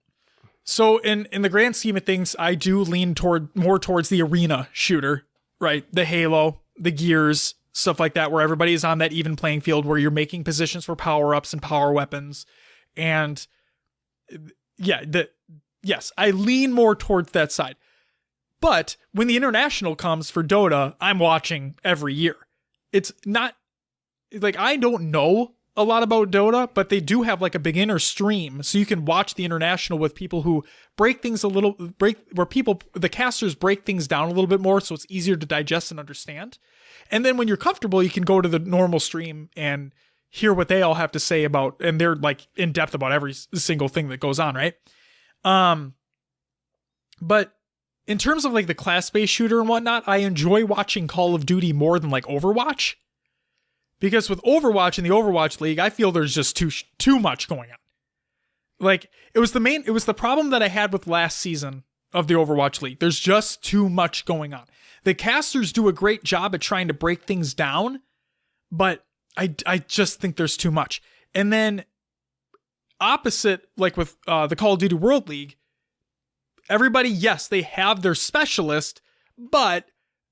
So in the grand scheme of things, I do lean more towards the arena shooter, right? The Halo, the Gears, stuff like that, where everybody is on that even playing field, where you're making positions for power-ups and power weapons. And yes, I lean more towards that side. But when the international comes for Dota, I'm watching every year. It's not like I don't know a lot about Dota, but they do have like a beginner stream, so you can watch the international with people who where the casters break things down a little bit more, so it's easier to digest and understand. And then when you're comfortable, you can go to the normal stream and hear what they all have to say about, and they're like in depth about every single thing that goes on, right? But in terms of like the class-based shooter and whatnot, I enjoy watching Call of Duty more than like Overwatch. Because with Overwatch in the Overwatch League, I feel there's just too much going on. Like, it was the problem that I had with last season of the Overwatch League. There's just too much going on. The casters do a great job at trying to break things down, but I just think there's too much. And then opposite, like with the Call of Duty World League, everybody, yes, they have their specialist, but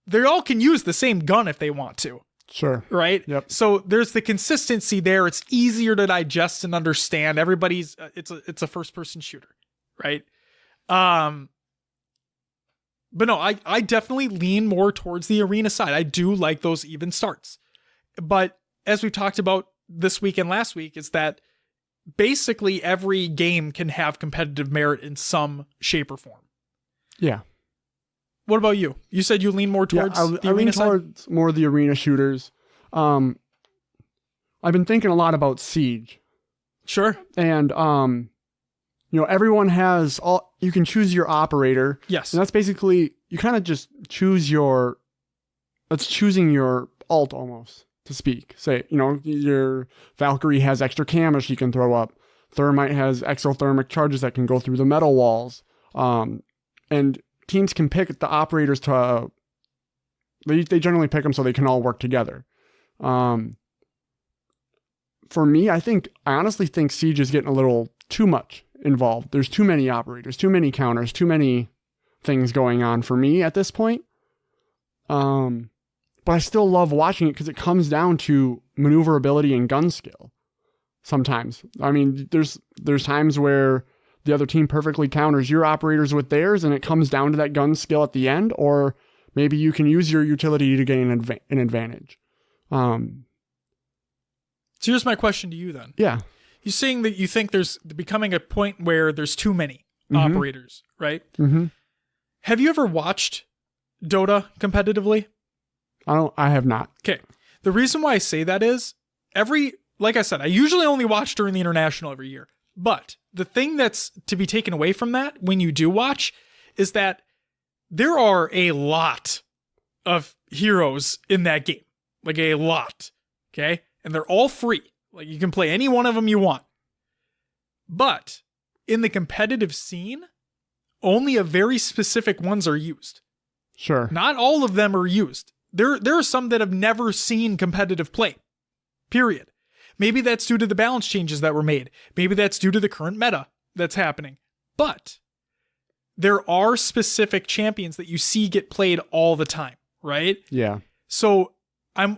they all can use the same gun if they want to.
Sure.
Right?
Yep.
So there's the consistency there. It's easier to digest and understand. Everybody's it's a first person shooter, right? But no, I definitely lean more towards the arena side. I do like those even starts. But as we talked about this week and last week, is that basically every game can have competitive merit in some shape or form.
Yeah.
What about you? You said you lean more towards the arena
lean
side?
towards more of the arena shooters. I've been thinking a lot about Siege.
Sure.
And, everyone has you can choose your operator.
Yes.
And that's basically, you kind of just choosing your alt almost, to speak. Say, your Valkyrie has extra camo she can throw up. Thermite has exothermic charges that can go through the metal walls. And teams can pick the operators they generally pick them so they can all work together. For me, I honestly think Siege is getting a little too much involved. There's too many operators, too many counters, too many things going on for me at this point. But I still love watching it because it comes down to maneuverability and gun skill. Sometimes, there's times where the other team perfectly counters your operators with theirs, and it comes down to that gun skill at the end, or maybe you can use your utility to gain an advantage.
So here's my question to you then.
Yeah.
You're saying that you think there's becoming a point where there's too many operators, right?
Mm-hmm.
Have you ever watched Dota competitively?
I have not.
Okay. The reason why I say that is like I said, I usually only watch during the international every year, but the thing that's to be taken away from that when you do watch is that there are a lot of heroes in that game. Like a lot. Okay? And they're all free. Like you can play any one of them you want. But in the competitive scene, only a very specific ones are used.
Sure.
Not all of them are used. There are some that have never seen competitive play. Period. Maybe that's due to the balance changes that were made. Maybe that's due to the current meta that's happening. But there are specific champions that you see get played all the time, right?
Yeah.
So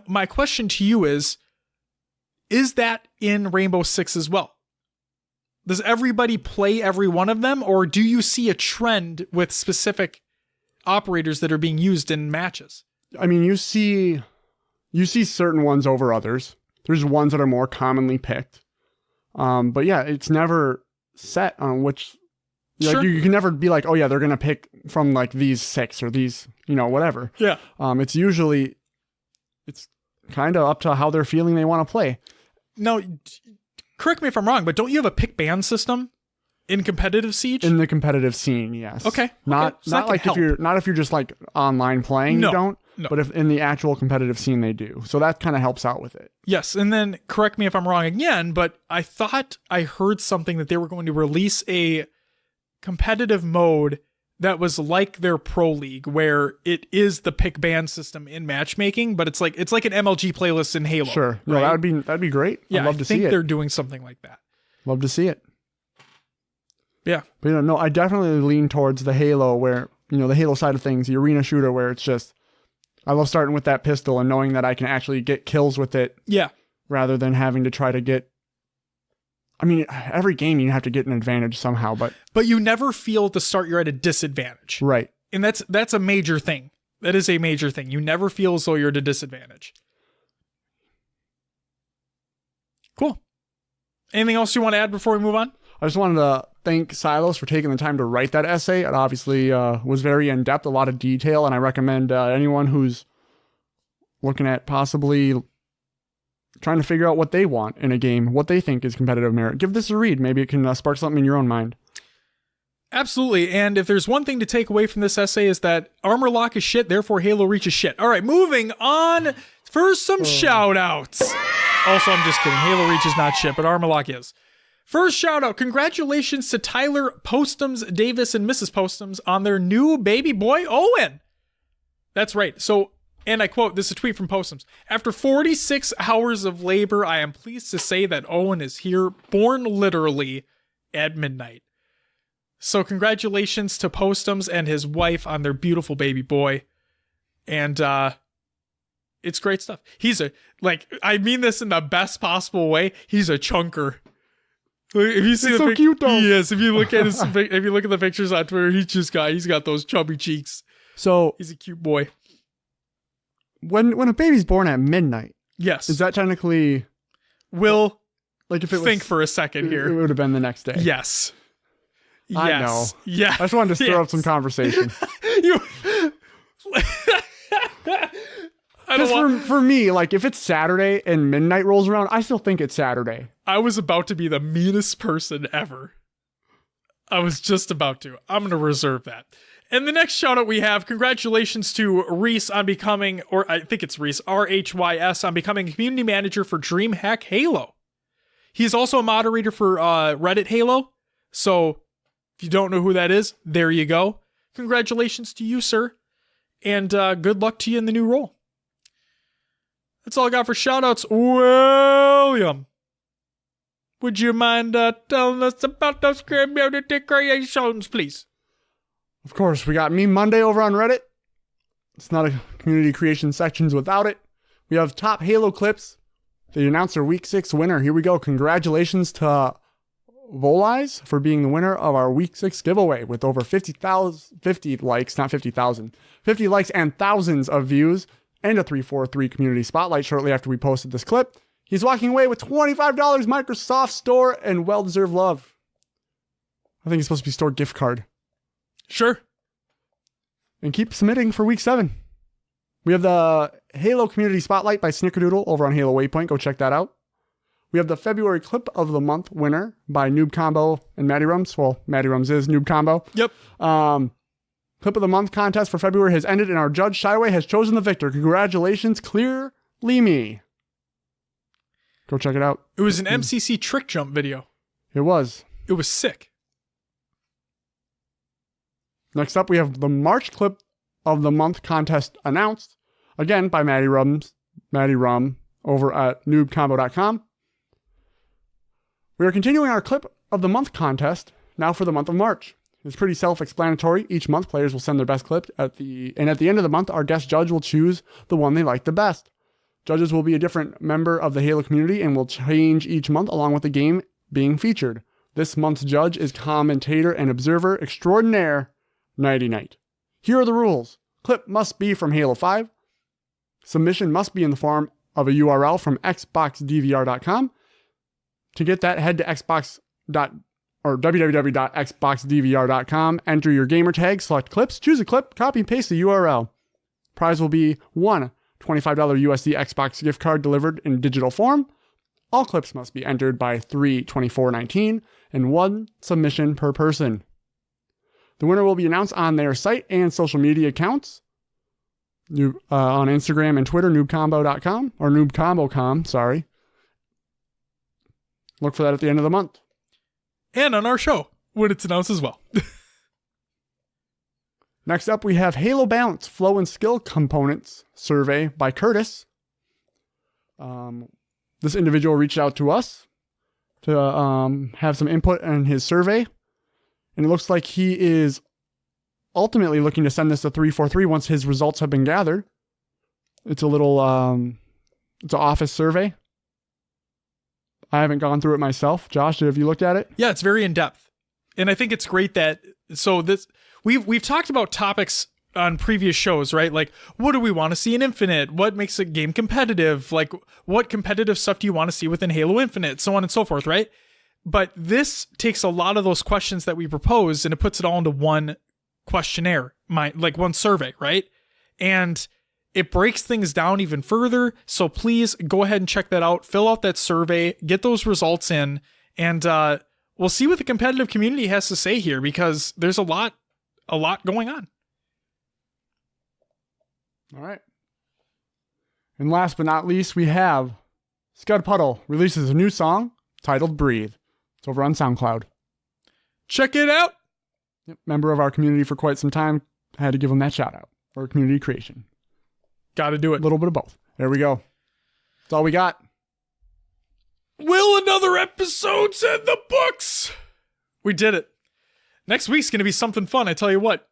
my question to you is that in Rainbow Six as well? Does everybody play every one of them, or do you see a trend with specific operators that are being used in matches?
I mean, you see certain ones over others. There's ones that are more commonly picked. But yeah, it's never set on which.
Sure.
Like you can never be like, oh yeah, they're gonna pick from like these 6 or these, whatever.
Yeah.
It's kind of up to how they're feeling they want to play.
Now, correct me if I'm wrong, but don't you have a pick ban system in competitive Siege?
In the competitive scene, yes.
Okay.
Not
So that
like
can
if you're just like online playing,
No.
you don't.
No.
But if in the actual competitive scene they do. So that kind of helps out with it.
Yes, and then correct me if I'm wrong again, but I thought I heard something that they were going to release a competitive mode that was like their Pro League, where it is the pick ban system in matchmaking, but it's like an MLG playlist in Halo.
Sure. No,
right?
that'd be great.
Yeah,
I'd love to see
I think
it.
they're doing something like that.
Love to see it.
Yeah.
But no, I definitely lean towards the Halo where, the Halo side of things, the arena shooter where it's just, I love starting with that pistol and knowing that I can actually get kills with it.
Yeah.
Rather than having to try to get, every game you have to get an advantage somehow,
But you never feel at the start you're at a disadvantage.
Right.
And that's a major thing. That is a major thing. You never feel as though you're at a disadvantage. Cool. Anything else you want to add before we move on?
I just wanted to thank Silos for taking the time to write that essay. It obviously was very in-depth, a lot of detail, and I recommend anyone who's looking at possibly trying to figure out what they want in a game, what they think is competitive merit, give this a read. Maybe it can spark something in your own mind.
Absolutely. And if there's one thing to take away from this essay is that armor lock is shit, therefore Halo Reach is shit. All right, moving on for some shout-outs. Also, I'm just kidding. Halo Reach is not shit, but armor lock is. First shout out, congratulations to Tyler Postums Davis and Mrs. Postums on their new baby boy, Owen. That's right. So, and I quote, this is a tweet from Postums. After 46 hours of labor, I am pleased to say that Owen is here, born literally at midnight. So congratulations to Postums and his wife on their beautiful baby boy. And, it's great stuff. He's I mean this in the best possible way. He's a chunker. If you see
so cute though.
Yes, if you look at the pictures on Twitter, he's got those chubby cheeks.
So
He's a cute boy.
when a baby's born at midnight,
Yes.
is that technically
Will
like if it
think
was
for a second
it
here.
would have been the next day.
Yes.
I
Yes.
know.
Yeah.
I just wanted to stir up some conversation.
You- I don't
Because
want,
for me, like if it's Saturday and midnight rolls around, I still think it's Saturday.
I was about to be the meanest person ever. I was just about to. I'm going to reserve that. And the next shout out we have, congratulations to Reese on becoming, or I think it's Reese, RHYS, on becoming community manager for DreamHack Halo. He's also a moderator for Reddit Halo. So if you don't know who that is, there you go. Congratulations to you, sir. And good luck to you in the new role. That's all I got for shoutouts. William, would you mind telling us about those community creations, please?
Of course, we got Meme Monday over on Reddit. It's not a community creation sections without it. We have top Halo clips. They announced their Week 6 winner. Here we go. Congratulations to Voleyes for being the winner of our Week 6 giveaway with over 50 likes, not 50,000, 50 likes and thousands of views and a 343 community spotlight shortly after we posted this clip. He's walking away with $25 Microsoft Store and well-deserved love. I think it's supposed to be store gift card.
Sure.
And keep submitting for Week 7. We have the Halo Community Spotlight by Snickerdoodle over on Halo Waypoint. Go check that out. We have the February Clip of the Month winner by Noob Combo and Matty Rums. Well, Matty Rums is Noob Combo.
Yep.
Clip of the Month contest for February has ended and our judge, Shyway, has chosen the victor. Congratulations, Clearly Me. Go check it out.
It was an MCC trick jump video.
It was.
It was sick.
Next up, we have the March Clip of the Month contest announced, again by Maddie Rum over at noobcombo.com. We are continuing our Clip of the Month contest now for the month of March. It's pretty self-explanatory. Each month, players will send their best clip, and at the end of the month, our guest judge will choose the one they like the best. Judges will be a different member of the Halo community and will change each month along with the game being featured. This month's judge is commentator and observer extraordinaire, Nighty Night. Here are the rules. Clip must be from Halo 5. Submission must be in the form of a URL from xboxdvr.com. To get that, head to www.xboxdvr.com, enter your gamer tag, select clips, choose a clip, copy and paste the URL. Prize will be one $25 USD Xbox gift card delivered in digital form. All clips must be entered by 3/24/19 and one submission per person. The winner will be announced on their site and social media accounts. On Instagram and Twitter, noobcombo.com, or noobcombo.com, sorry. Look for that at the end of the month.
And on our show, when it's announced as well.
Next up, we have Halo Balance Flow and Skill Components survey by Curtis. This individual reached out to us to have some input on his survey. And it looks like he is ultimately looking to send this to 343 once his results have been gathered. It's a little, it's an office survey. I haven't gone through it myself. Josh, have you looked at it?
Yeah, it's very in-depth. And I think it's great that, we've talked about topics on previous shows, right? Like, what do we want to see in Infinite? What makes a game competitive? Like, what competitive stuff do you want to see within Halo Infinite? So on and so forth, right? But this takes a lot of those questions that we propose and it puts it all into one questionnaire, like one survey, right? And it breaks things down even further. So please go ahead and check that out. Fill out that survey, get those results in, and we'll see what the competitive community has to say here because there's a lot going on.
All right. And last but not least, we have Scud Puddle releases a new song titled Breathe. It's over on SoundCloud.
Check it out.
Yep. Member of our community for quite some time. I had to give him that shout out for community creation.
Got to do it.
A little bit of both. There we go. That's all we got.
Will another episode send the books? We did it. Next week's going to be something fun, I tell you what.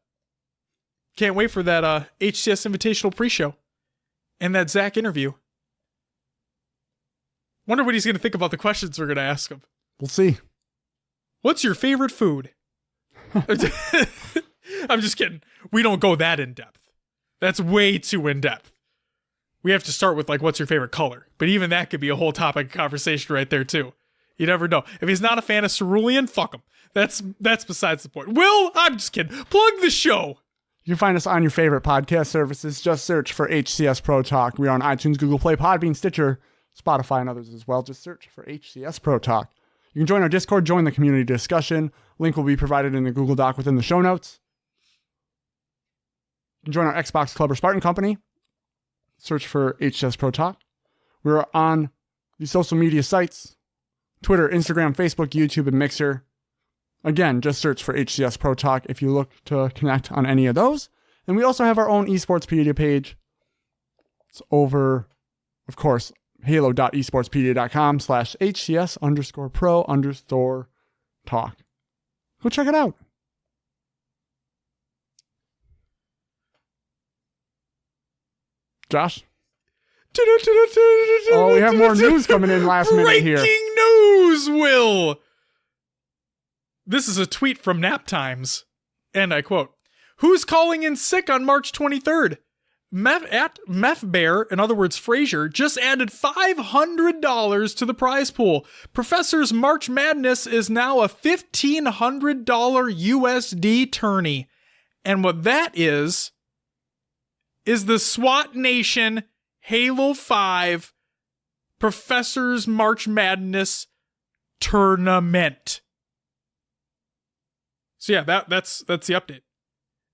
Can't wait for that HCS Invitational pre-show and that Zach interview. Wonder what he's going to think about the questions we're going to ask him.
We'll see.
What's your favorite food? I'm just kidding. We don't go that in depth. That's way too in depth. We have to start with like, what's your favorite color? But even that could be a whole topic of conversation right there too. You never know. If he's not a fan of cerulean, fuck him. That's besides the point. Will, I'm just kidding. Plug the show.
You can find us on your favorite podcast services. Just search for HCS Pro Talk. We are on iTunes, Google Play, Podbean, Stitcher, Spotify, and others as well. Just search for HCS Pro Talk. You can join our Discord, join the community discussion. Link will be provided in the Google Doc within the show notes. You can join our Xbox Club or Spartan Company. Search for HCS Pro Talk. We're on the social media sites, Twitter, Instagram, Facebook, YouTube, and Mixer. Again, just search for HCS Pro Talk if you look to connect on any of those. And we also have our own esportspedia page. It's over, of course, halo.esportspedia.com/HCS_pro_talk. Go check it out. Josh? Oh, we have more news coming in last minute here.
Breaking news, Will! This is a tweet from Nap Times. And I quote, "Who's calling in sick on March 23rd? Meth Bear, in other words, Frazier, just added $500 to the prize pool. Professor's March Madness is now a $1,500 USD tourney. And what that is the SWAT Nation Halo 5 Professor's March Madness tournament." So yeah, that's the update.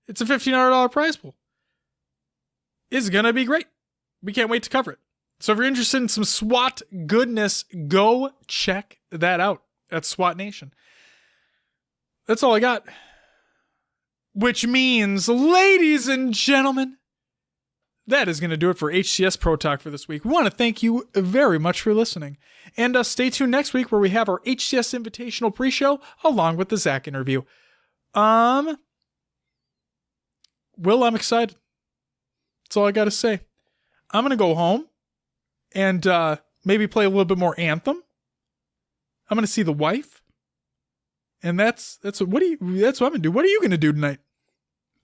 It's a $1,500 prize pool. It's going to be great. We can't wait to cover it. So if you're interested in some SWAT goodness, go check that out at SWAT Nation. That's all I got. Which means, ladies and gentlemen, that is going to do it for HCS Pro Talk for this week. We want to thank you very much for listening. And stay tuned next week where we have our HCS Invitational pre-show along with the Zach interview. Will, I'm excited. That's all I got to say. I'm going to go home and maybe play a little bit more Anthem. I'm going to see the wife. And that's what I'm going to do. What are you going to do tonight?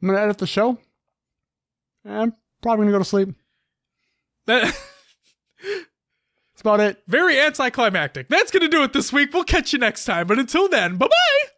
I'm going to edit the show. I'm probably going to go to sleep.
That's
about it.
Very anticlimactic. That's going to do it this week. We'll catch you next time. But until then, bye-bye.